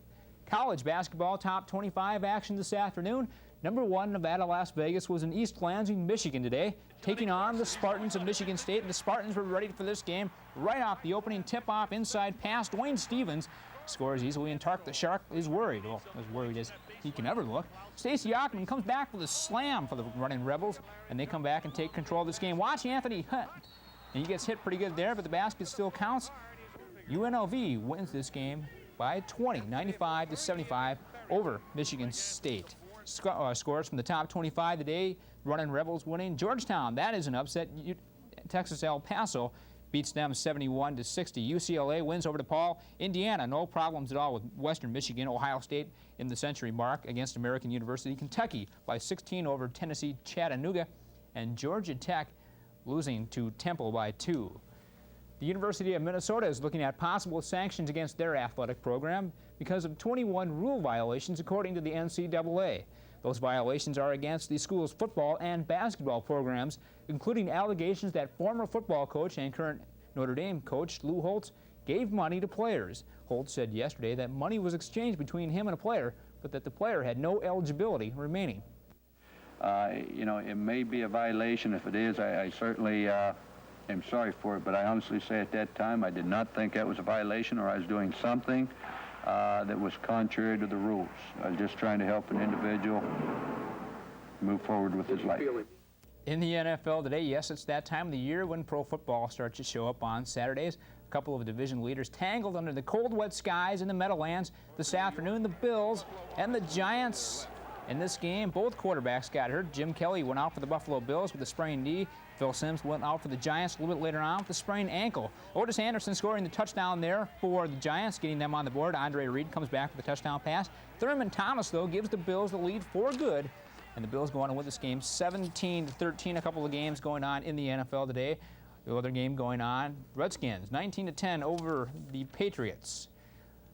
College basketball top 25 action this afternoon. Number 1, Nevada, Las Vegas was in East Lansing, Michigan today, taking on the Spartans of Michigan State. And the Spartans were ready for this game right off the opening tip-off inside pass. Dwayne Stevens scores easily, and Tark the Shark is worried. Well, as worried as he can ever look. Stacey Ockman comes back with a slam for the running Rebels, and they come back and take control of this game. Watch Anthony Hunt, and he gets hit pretty good there, but the basket still counts. UNLV wins this game by 20, 95-75 over Michigan State. Scores from the top 25 today, running Rebels winning. Georgetown, that is an upset. Texas El Paso beats them 71-60. UCLA wins over DePaul. Indiana, no problems at all with Western Michigan. Ohio State in the century mark against American University. Kentucky by 16 over Tennessee Chattanooga. And Georgia Tech losing to Temple by 2. The University of Minnesota is looking at possible sanctions against their athletic program because of 21 rule violations according to the NCAA. Those violations are against the school's football and basketball programs, including allegations that former football coach and current Notre Dame coach Lou Holtz gave money to players. Holtz said yesterday that money was exchanged between him and a player, but that the player had no eligibility remaining. You know, it may be a violation. If it is, I certainly am sorry for it, but I honestly say at that time I did not think that was a violation or I was doing something that was contrary to the rules. I was just trying to help an individual move forward with his life. In the NFL today, yes, it's that time of the year when pro football starts to show up on Saturdays. A couple of division leaders tangled under the cold, wet skies in the Meadowlands this afternoon. The Bills and the Giants. In this game, both quarterbacks got hurt. Jim Kelly went out for the Buffalo Bills with a sprained knee. Phil Simms went out for the Giants a little bit later on with a sprained ankle. Otis Anderson scoring the touchdown there for the Giants, getting them on the board. Andre Reed comes back with a touchdown pass. Thurman Thomas, though, gives the Bills the lead for good. And the Bills go on to win this game 17-13. A couple of games going on in the NFL today. The other game going on, Redskins 19-10 over the Patriots.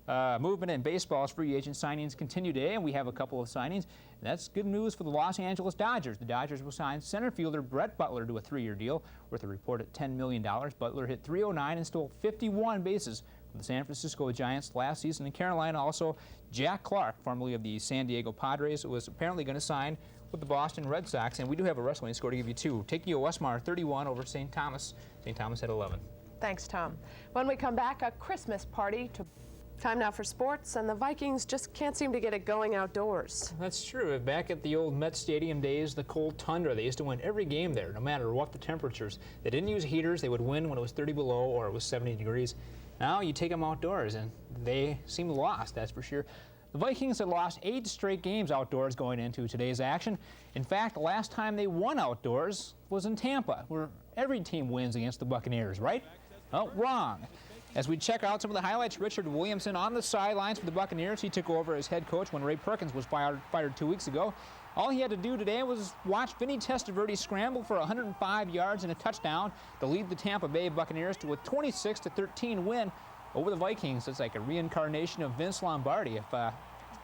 Movement in baseball's free agent signings continue today, and we have a couple of signings. And that's good news for the Los Angeles Dodgers. The Dodgers will sign center fielder Brett Butler to a 3-year deal worth a reported $10 million. Butler hit .309 and stole 51 bases for the San Francisco Giants last season. In Carolina, also, Jack Clark, formerly of the San Diego Padres, was apparently going to sign with the Boston Red Sox. And we do have a wrestling score to give you, too. Takeo Westmar, 31 over St. Thomas. St. Thomas at 11. Thanks, Tom. When we come back, a Christmas party to... Time now for sports, and the Vikings just can't seem to get it going outdoors. That's true. Back at the old Met Stadium days, the cold tundra, they used to win every game there, no matter what the temperatures. They didn't use heaters. They would win when it was 30 below or it was 70 degrees. Now you take them outdoors, and they seem lost, that's for sure. The Vikings had lost 8 straight games outdoors going into today's action. In fact, the last time they won outdoors was in Tampa, where every team wins against the Buccaneers, right? Oh, wrong. As we check out some of the highlights, Richard Williamson on the sidelines for the Buccaneers. He took over as head coach when Ray Perkins was fired 2 weeks ago. All he had to do today was watch Vinny Testaverde scramble for 105 yards and a touchdown to lead the Tampa Bay Buccaneers to a 26-13 win over the Vikings. It's like a reincarnation of Vince Lombardi if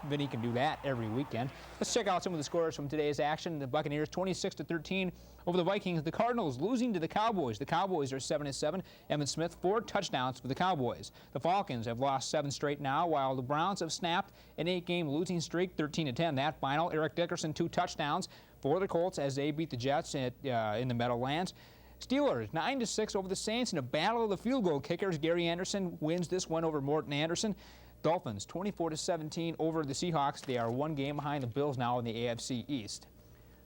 Vinny can do that every weekend. Let's check out some of the scores from today's action. The Buccaneers 26-13 over the Vikings. The Cardinals losing to the Cowboys. The Cowboys are 7-7. Emmitt Smith 4 touchdowns for the Cowboys. The Falcons have lost 7 straight now, while the Browns have snapped an 8-game losing streak, 13-10. That final. Eric Dickerson 2 touchdowns for the Colts as they beat the Jets in the Meadowlands. Steelers 9-6 over the Saints in a battle of the field goal kickers. Gary Anderson wins this one over Morton Anderson. Dolphins 24-17 over the Seahawks. They are 1 game behind the Bills now in the AFC East.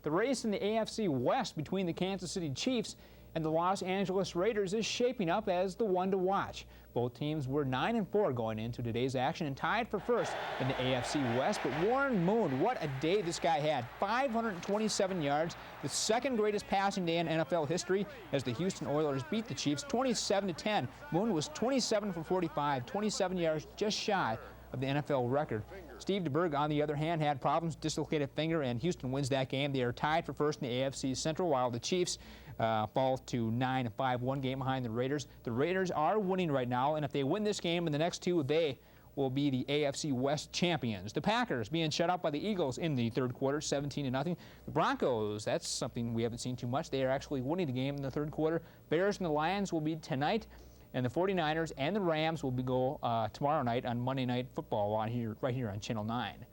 The race in the AFC West between the Kansas City Chiefs and the Los Angeles Raiders is shaping up as the one to watch. Both teams were 9-4 going into today's action and tied for first in the AFC West. But Warren Moon, what a day this guy had. 527 yards, the second greatest passing day in NFL history as the Houston Oilers beat the Chiefs 27-10. Moon was 27 for 45, 27 yards just shy of the NFL record. Steve DeBerg, on the other hand, had problems, dislocated finger, and Houston wins that game. They are tied for first in the AFC Central, while the Chiefs fall to 9-5, 1 game behind the Raiders. The Raiders are winning right now, and if they win this game and the next 2, they will be the AFC West champions. The Packers being shut out by the Eagles in the third quarter, 17-0. The Broncos, that's something we haven't seen too much. They are actually winning the game in the third quarter. Bears and the Lions will be tonight. And the 49ers and the Rams will go tomorrow night on Monday Night Football right here on Channel 9.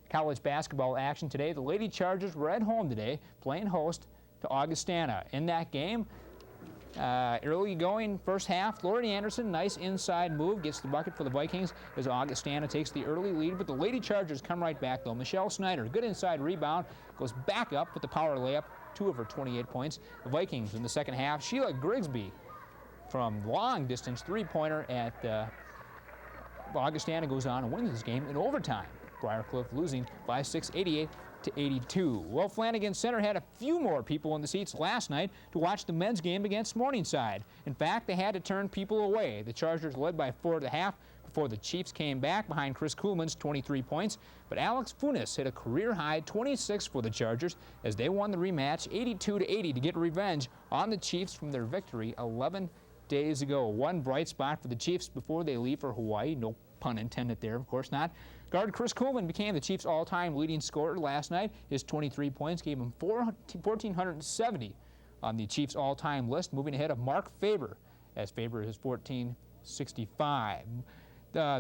College basketball action today. The Lady Chargers were at home today, playing host to Augustana. In that game, early going first half, Lori Anderson, nice inside move, gets the bucket for the Vikings as Augustana takes the early lead. But the Lady Chargers come right back, though. Michelle Snyder, good inside rebound, goes back up with the power layup, 2 of her 28 points. The Vikings in the second half, Sheila Grigsby, from long distance three-pointer at Augustana, goes on and wins this game in overtime. Briarcliff losing by 6, 88-82. Well, Flanagan Center had a few more people in the seats last night to watch the men's game against Morningside. In fact, they had to turn people away. The Chargers led by 4 at the half before the Chiefs came back behind Chris Kuhlman's 23 points. But Alex Funes hit a career-high 26 for the Chargers as they won the rematch 82-80 to get revenge on the Chiefs from their victory 11 days ago. One bright spot for the Chiefs before they leave for Hawaii. No pun intended there, of course not. Guard Chris Kuhlman became the Chiefs' all-time leading scorer last night. His 23 points gave him 1,470 on the Chiefs' all-time list, moving ahead of Mark Faber, as Faber is 1,465.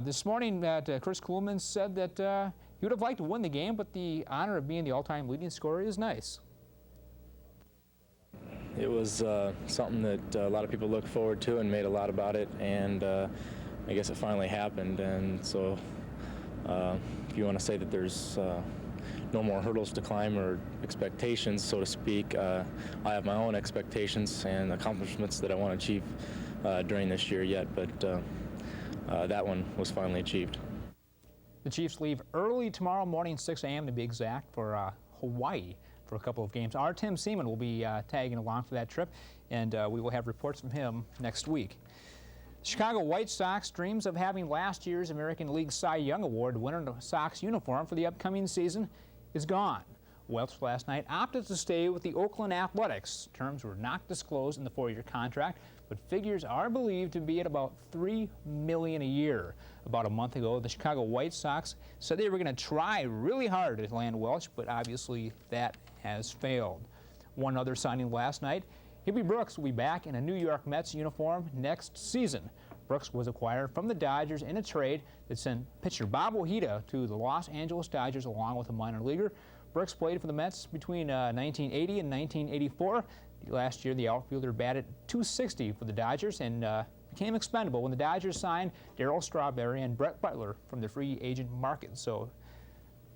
This morning, Chris Kuhlman said that he would have liked to win the game, but the honor of being the all-time leading scorer is nice. It was something that a lot of people looked forward to and made a lot about it, and I guess it finally happened. And so if you want to say that there's no more hurdles to climb or expectations, so to speak, I have my own expectations and accomplishments that I want to achieve during this year yet, but that one was finally achieved. The Chiefs leave early tomorrow morning, 6 a.m. to be exact, for Hawaii for a couple of games. Our Tim Seaman will be tagging along for that trip, and we will have reports from him next week. Chicago White Sox dreams of having last year's American League Cy Young Award winner in a Sox uniform for the upcoming season is gone. Welch last night opted to stay with the Oakland Athletics. Terms were not disclosed in the 4-year contract, but figures are believed to be at about $3 million a year. About a month ago, the Chicago White Sox said they were going to try really hard to land Welch, but obviously that has failed. One other signing last night, Hibby Brooks will be back in a New York Mets uniform next season. Brooks was acquired from the Dodgers in a trade that sent pitcher Bob Ojeda to the Los Angeles Dodgers along with a minor leaguer. Brooks played for the Mets between 1980 and 1984. Last year, the outfielder batted .260 for the Dodgers and became expendable when the Dodgers signed Darryl Strawberry and Brett Butler from the free agent market. So,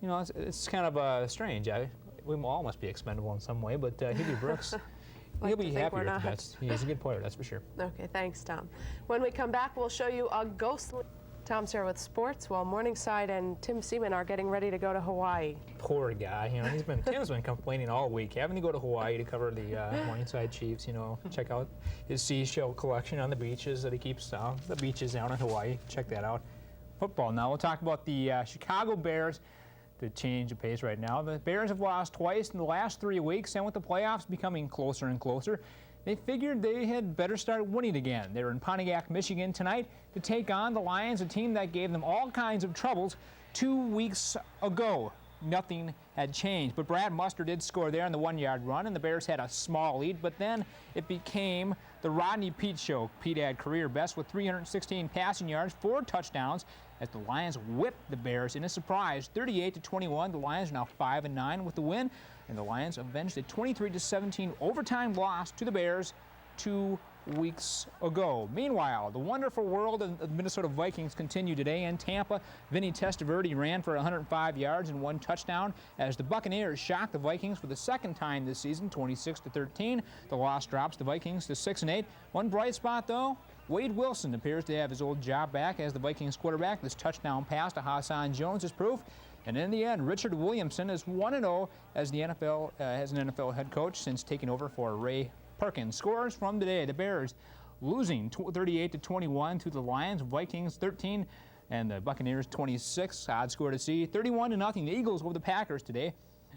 you know, it's kind of strange. We all must be expendable in some way, but Hibby Brooks, he'll be happy with the Mets. He's a good player, that's for sure. Okay, thanks, Tom. When we come back, we'll show you a ghostly... Tom's here with sports, while Morningside and Tim Seaman are getting ready to go to Hawaii. Poor guy, you know, Tim's been complaining all week, having to go to Hawaii to cover the Morningside Chiefs, you know, check out his seashell collection on the beaches that he keeps down, the beaches down in Hawaii. Check that out. Football now, we'll talk about the Chicago Bears. To change the pace right now, the Bears have lost twice in the last 3 weeks, and with the playoffs becoming closer and closer, they figured they had better start winning again. They're in Pontiac, Michigan tonight to take on the Lions, a team that gave them all kinds of troubles 2 weeks ago. Nothing had changed, but Brad Muster did score there on the 1-yard run, and the Bears had a small lead, but then it became the Rodney Peete show. Peete had career best with 316 passing yards, 4 touchdowns, as the Lions whipped the Bears in a surprise 38-21. The Lions are now 5-9 with the win, and the Lions avenged a 23-17 overtime loss to the Bears 2 weeks ago. Meanwhile, the wonderful world of the Minnesota Vikings continue today in Tampa. Vinny Testaverde ran for 105 yards and 1 touchdown as the Buccaneers shocked the Vikings for the second time this season, 26-13. The loss drops the Vikings to 6-8. One bright spot, though, Wade Wilson appears to have his old job back as the Vikings quarterback. This touchdown pass to Hassan Jones is proof. And in the end, Richard Williamson is 1-0 as an NFL head coach since taking over for Ray Perkins. Scores from today: the Bears losing 38-21 to the Lions, Vikings 13, and the Buccaneers 26. Odd score to see: 31-0. The Eagles over the Packers today.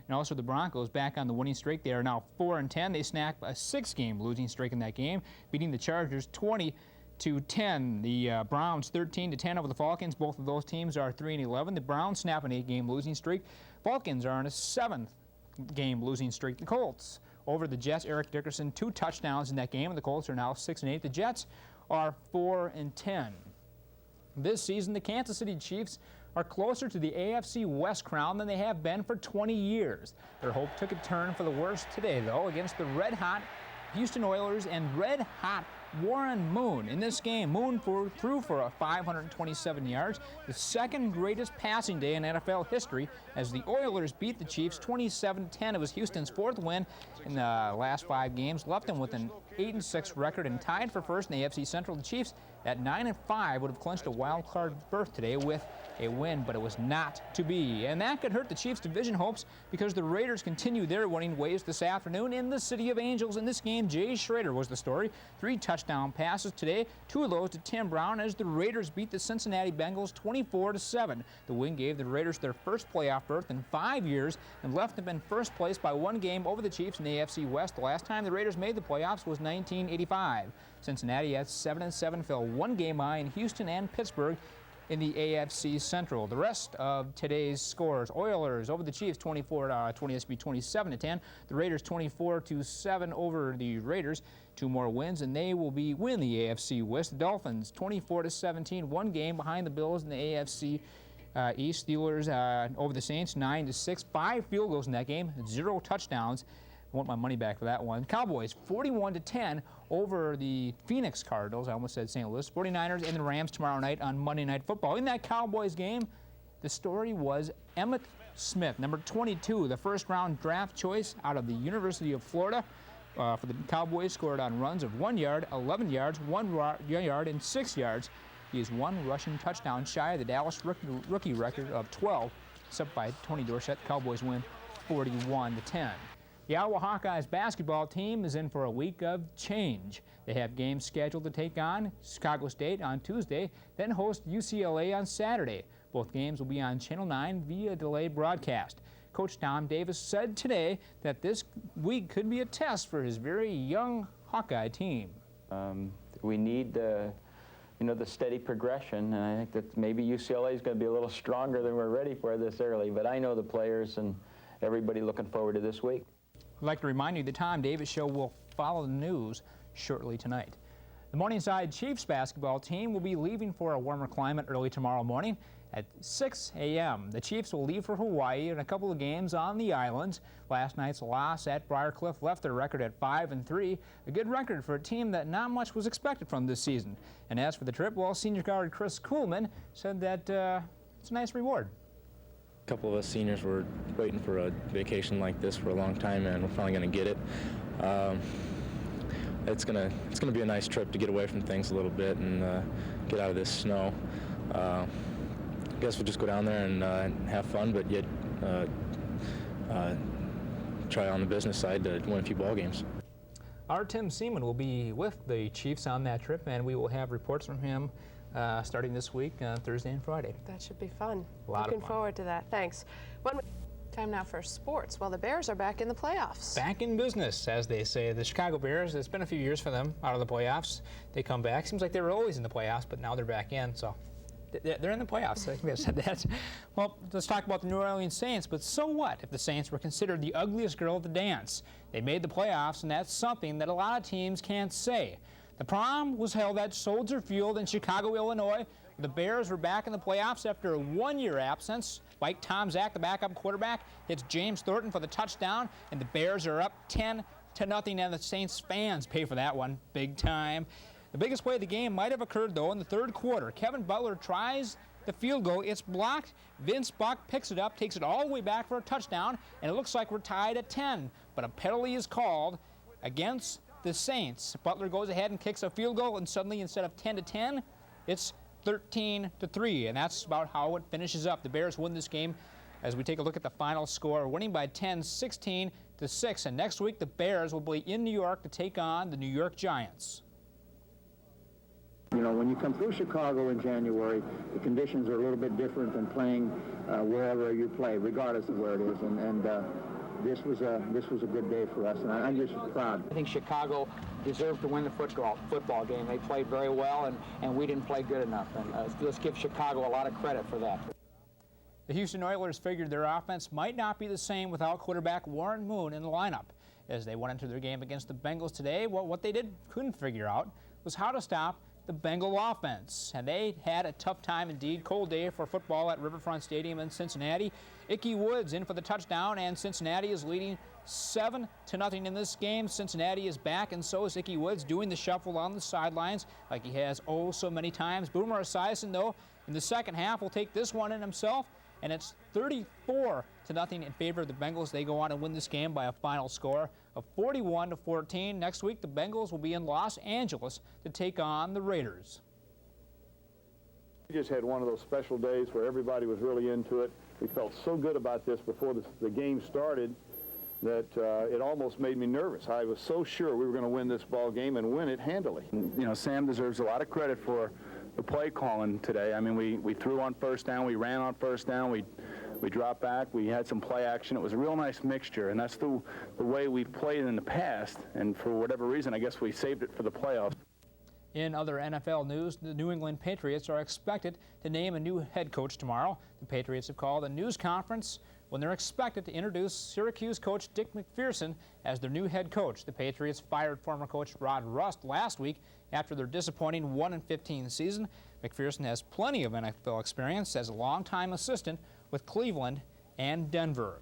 And also the Broncos back on the winning streak. They are now 4-10. They snapped a 6-game losing streak in that game, beating the Chargers 20-10. The Browns 13-10 over the Falcons. Both of those teams are 3-11. The Browns snap an 8-game losing streak. Falcons are on a 7th-game losing streak. The Colts over the Jets. Eric Dickerson, 2 touchdowns in that game, and the Colts are now 6-8. The Jets are 4-10. This season, the Kansas City Chiefs are closer to the AFC West crown than they have been for 20 years. Their hope took a turn for the worse today, though, against the red-hot Houston Oilers and red-hot Warren Moon. In this game, Moon threw for 527 yards, the second greatest passing day in NFL history, as the Oilers beat the Chiefs 27-10. It was Houston's 4th win in the last 5 games, left them with an 8-6 record and tied for first in the AFC Central. The Chiefs at 9-5 would have clinched a wild card berth today with a win, but it was not to be. And that could hurt the Chiefs' division hopes because the Raiders continue their winning ways this afternoon in the City of Angels. In this game, Jay Schrader was the story. 3 touchdown passes today, 2 of those to Tim Brown, as the Raiders beat the Cincinnati Bengals 24-7. The win gave the Raiders their first playoff berth in 5 years and left them in first place by 1 game over the Chiefs in the AFC West. The last time the Raiders made the playoffs was 1985. Cincinnati at 7-7 fell 1 game behind Houston and Pittsburgh in the AFC Central. The rest of today's scores: Oilers over the Chiefs 27-10. The Raiders 24-7 over the Raiders. 2 more wins and they will win the AFC West. The Dolphins 24-17, 1 game behind the Bills in the AFC East. Steelers over the Saints 9-6, 5 field goals in that game, 0 touchdowns. want my money back for that one. Cowboys 41-10 over the Phoenix Cardinals. I almost said St. Louis. 49ers and the Rams tomorrow night on Monday Night Football. In that Cowboys game, the story was Emmitt Smith, number 22, the first-round draft choice out of the University of Florida. For the Cowboys, scored on runs of 1 yard, 11 yards, 1 yard, and 6 yards. He is one rushing touchdown shy of the Dallas rookie record of 12, set by Tony Dorsett. The Cowboys win 41-10. The Iowa Hawkeyes basketball team is in for a week of change. They have games scheduled to take on Chicago State on Tuesday, then host UCLA on Saturday. Both games will be on Channel 9 via delayed broadcast. Coach Tom Davis said today that this week could be a test for his very young Hawkeye team. We need the steady progression, and I think that maybe UCLA is going to be a little stronger than we're ready for this early, but I know the players and everybody looking forward to this week. I'd like to remind you the Tom Davis Show will follow the news shortly tonight. The Morningside Chiefs basketball team will be leaving for a warmer climate early tomorrow morning at 6 a.m. The Chiefs will leave for Hawaii in a couple of games on the islands. Last night's loss at Briarcliff left their record at 5-3, a good record for a team that not much was expected from this season. And as for the trip, well, senior guard Chris Kuhlman said that it's a nice reward. A couple of us seniors were waiting for a vacation like this for a long time, and we're finally going to get it. It's gonna be a nice trip to get away from things a little bit and get out of this snow. I guess we'll just go down there and have fun, but yet try on the business side to win a few ball games. Our Tim Seaman will be with the Chiefs on that trip, and we will have reports from him starting this week, Thursday and Friday. That should be fun. Looking forward to that. Thanks. Time now for sports. Well, the Bears are back in the playoffs. Back in business, as they say. The Chicago Bears, it's been a few years for them out of the playoffs. They come back. Seems like they were always in the playoffs, but now they're back in, so they're in the playoffs. I think I said that. Well, let's talk about the New Orleans Saints, but so what if the Saints were considered the ugliest girl at the dance? They made the playoffs, and that's something that a lot of teams can't say. The prom was held at Soldier Field in Chicago, Illinois. The Bears were back in the playoffs after a one-year absence. Mike Tomczak, the backup quarterback, hits James Thornton for the touchdown, and the Bears are up 10-0, and the Saints fans pay for that one big time. The biggest play of the game might have occurred, though, in the third quarter. Kevin Butler tries the field goal. It's blocked. Vince Buck picks it up, takes it all the way back for a touchdown, and it looks like we're tied at 10. But a penalty is called against the Saints. Butler goes ahead and kicks a field goal, and suddenly, instead of 10-10, it's 13-3, and that's about how it finishes up. The Bears win this game as we take a look at the final score, winning by 10, 16-6. And next week, the Bears will be in New York to take on the New York Giants. You know, when you come through Chicago in January, the conditions are a little bit different than playing wherever you play, regardless of where it is. And this was a good day for us, and I'm just proud. I think Chicago deserved to win the football game. They played very well, and we didn't play good enough. And let's give Chicago a lot of credit for that. The Houston Oilers figured their offense might not be the same without quarterback Warren Moon in the lineup. As they went into their game against the Bengals today, well, what they couldn't figure out was how to stop the Bengal offense. And they had a tough time indeed. Cold day for football at Riverfront Stadium in Cincinnati. Ickey Woods in for the touchdown, and Cincinnati is leading 7-0 in this game. Cincinnati is back, and so is Ickey Woods doing the shuffle on the sidelines like he has oh so many times. Boomer Esiason, though, in the second half will take this one in himself, and it's 34-0 in favor of the Bengals. They go on and win this game by a final score of 41-14. Next week, the Bengals will be in Los Angeles to take on the Raiders. We just had one of those special days where everybody was really into it. We felt so good about this before the game started that it almost made me nervous. I was so sure we were going to win this ball game and win it handily. You know, Sam deserves a lot of credit for the play calling today. I mean, we threw on first down, we ran on first down, we dropped back, we had some play action. It was a real nice mixture, and that's the way we've played in the past, and for whatever reason, I guess we saved it for the playoffs. In other NFL news, the New England Patriots are expected to name a new head coach tomorrow. The Patriots have called a news conference when they're expected to introduce Syracuse coach Dick McPherson as their new head coach. The Patriots fired former coach Rod Rust last week after their disappointing 1-15 season. McPherson has plenty of NFL experience as a longtime assistant with Cleveland and Denver.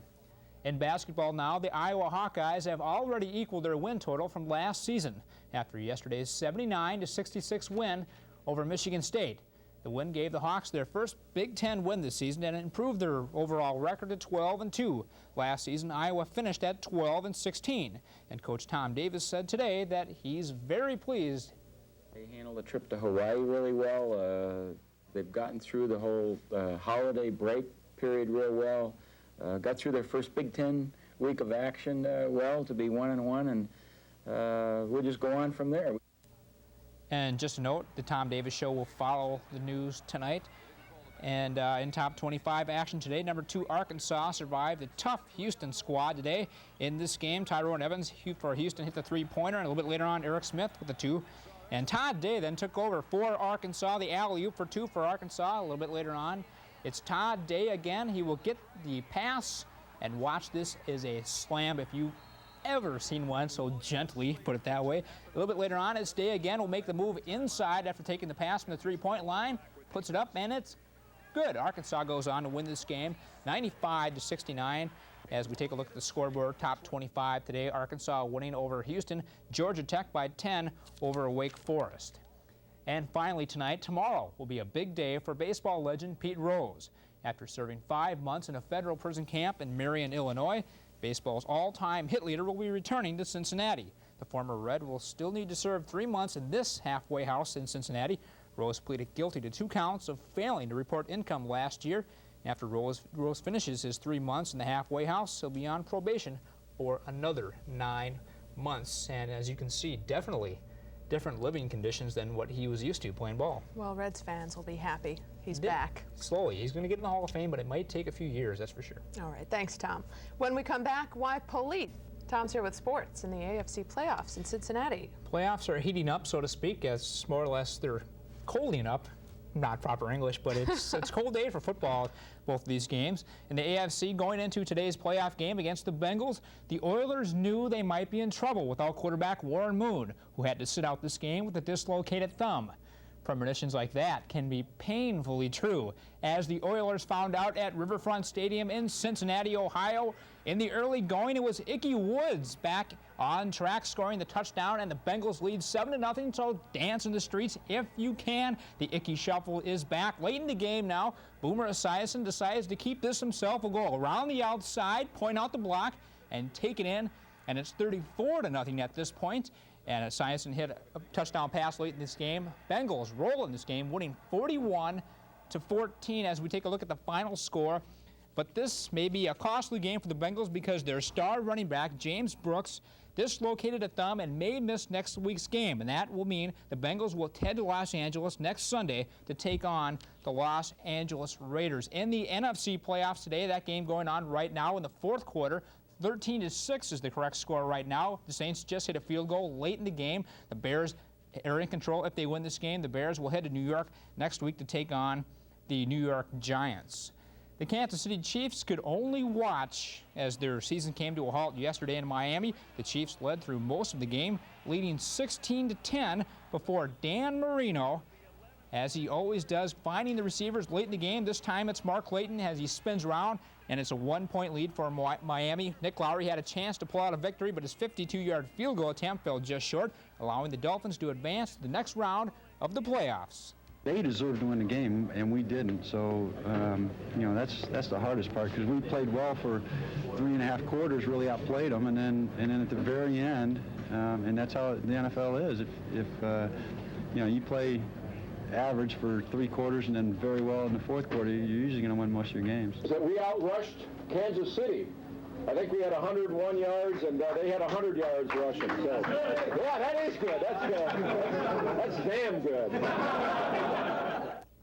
In basketball now, the Iowa Hawkeyes have already equaled their win total from last season after yesterday's 79-66 win over Michigan State. The win gave the Hawks their first Big Ten win this season and improved their overall record to 12-2. Last season, Iowa finished at 12-16, and Coach Tom Davis said today that he's very pleased. They handled the trip to Hawaii really well. They've gotten through the whole holiday break period real well. Got through their first Big Ten week of action well to be 1-1, and we'll just go on from there. And just a note, the Tom Davis Show will follow the news tonight. And in top 25 action today, number 2 Arkansas survived the tough Houston squad today. In this game, Tyrone Evans for Houston hit the 3-pointer, and a little bit later on, Eric Smith with the 2. And Todd Day then took over for Arkansas, the alley-oop for 2 for Arkansas. A little bit later on, it's Todd Day again. He will get the pass, and watch, this is a slam if you ever seen one so gently, put it that way. A little bit later on, it's Day again will make the move inside after taking the pass from the 3-point line, puts it up, and it's good. Arkansas goes on to win this game 95-69. As we take a look at the scoreboard, top 25 today, Arkansas winning over Houston, Georgia Tech by 10 over Wake Forest. And finally tonight, tomorrow will be a big day for baseball legend Pete Rose. After serving 5 months in a federal prison camp in Marion, Illinois, baseball's all-time hit leader will be returning to Cincinnati. The former Red will still need to serve 3 months in this halfway house in Cincinnati. Rose pleaded guilty to 2 counts of failing to report income last year. After Rose finishes his 3 months in the halfway house, he'll be on probation for another 9 months. And as you can see, definitely different living conditions than what he was used to playing ball. Well, Reds fans will be happy. He's back. Slowly. He's going to get in the Hall of Fame, but it might take a few years, that's for sure. All right. Thanks, Tom. When we come back, why Polite? Tom's here with sports in the AFC playoffs in Cincinnati. Playoffs are heating up, so to speak, as more or less they're colding up. Not proper English, but it's cold day for football, both of these games. In the AFC, going into today's playoff game against the Bengals, the Oilers knew they might be in trouble without quarterback Warren Moon, who had to sit out this game with a dislocated thumb. Premonitions like that can be painfully true, as the Oilers found out at Riverfront Stadium in Cincinnati, Ohio. In the early going, it was Ickey Woods back on track, scoring the touchdown, and the Bengals lead 7-0, so dance in the streets if you can. The Ickey Shuffle is back. Late in the game now, Boomer Esiason decides to keep this himself. Will go around the outside, point out the block, and take it in, and it's 34-0 at this point. And Esiason hit a touchdown pass late in this game. Bengals roll in this game, winning 41-14 as we take a look at the final score. But this may be a costly game for the Bengals because their star running back, James Brooks, dislocated a thumb and may miss next week's game. And that will mean the Bengals will head to Los Angeles next Sunday to take on the Los Angeles Raiders. In the NFC playoffs today, that game going on right now in the fourth quarter, 13-6 is the correct score right now. The Saints just hit a field goal late in the game. The Bears are in control. If they win this game, the Bears will head to New York next week to take on the New York Giants. The Kansas City Chiefs could only watch as their season came to a halt yesterday in Miami. The Chiefs led through most of the game, leading 16-10 before Dan Marino, as he always does, finding the receivers late in the game. This time it's Mark Clayton as he spins around, and it's a 1-point lead for Miami. Nick Lowry had a chance to pull out a victory, but his 52-yard field goal attempt fell just short, allowing the Dolphins to advance to the next round of the playoffs. They deserved to win the game, and we didn't. So, you know, that's the hardest part, because we played well for 3.5 quarters, really outplayed them, and then at the very end, and that's how the NFL is. If you know, you play average for 3 quarters and then very well in the fourth quarter, you're usually going to win most of your games. So we outrushed Kansas City. I think we had 101 yards, and they had 100 yards rushing. So, yeah, that is good. That's good. That's damn good.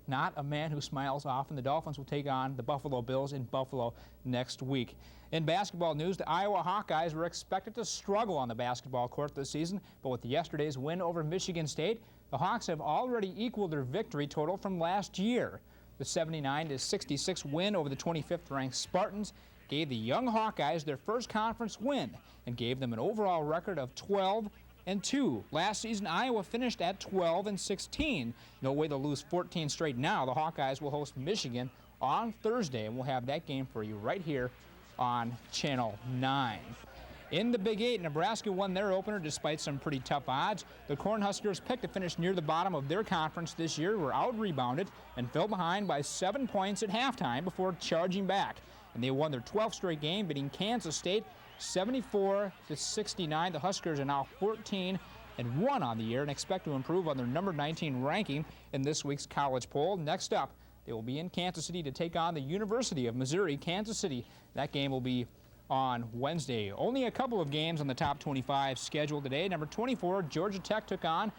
Not a man who smiles often. The Dolphins will take on the Buffalo Bills in Buffalo next week. In basketball news, the Iowa Hawkeyes were expected to struggle on the basketball court this season, but with yesterday's win over Michigan State, the Hawks have already equaled their victory total from last year. The 79-66 win over the 25th-ranked Spartans gave the young Hawkeyes their first conference win and gave them an overall record of 12-2. Last season, Iowa finished at 12-16. No way they'll lose 14 straight now. The Hawkeyes will host Michigan on Thursday, and we'll have that game for you right here on Channel 9. In the Big 8, Nebraska won their opener despite some pretty tough odds. The Cornhuskers picked to finish near the bottom of their conference this year, were out-rebounded and fell behind by 7 points at halftime before charging back. And they won their 12th straight game, beating Kansas State 74-69. The Huskers are now 14-1 on the year and expect to improve on their number 19 ranking in this week's college poll. Next up, they will be in Kansas City to take on the University of Missouri, Kansas City. That game will be on Wednesday. Only a couple of games on the top 25 scheduled today. Number 24, Georgia Tech took on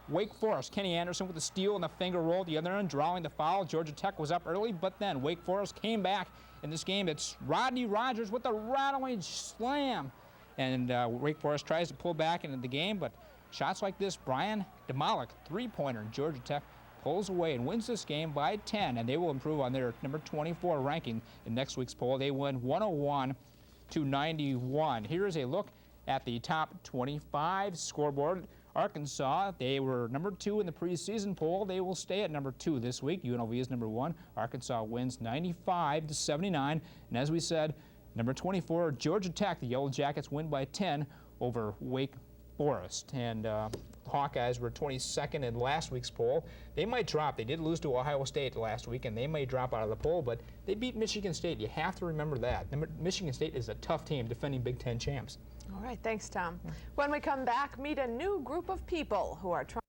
Wake Forest. Kenny Anderson with the steal and the finger roll at the other end, drawing the foul. Georgia Tech was up early, but then Wake Forest came back in this game. It's Rodney Rogers with the rattling slam. And Wake Forest tries to pull back into the game, but shots like this, Brian Demolick, three-pointer, Georgia Tech pulls away and wins this game by 10, and they will improve on their number 24 ranking in next week's poll. They win 101-91. Here's a look at the top 25 scoreboard. Arkansas, they were number 2 in the preseason poll. They will stay at number 2 this week. UNLV is number 1. Arkansas wins 95-79. And as we said, number 24, Georgia Tech, the Yellow Jackets win by 10 over Wake Forest. And the Hawkeyes were 22nd in last week's poll. They might drop. They did lose to Ohio State last week, and they may drop out of the poll, but they beat Michigan State. You have to remember that. Michigan State is a tough team, defending Big Ten champs. All right, thanks, Tom. When we come back, meet a new group of people who are trying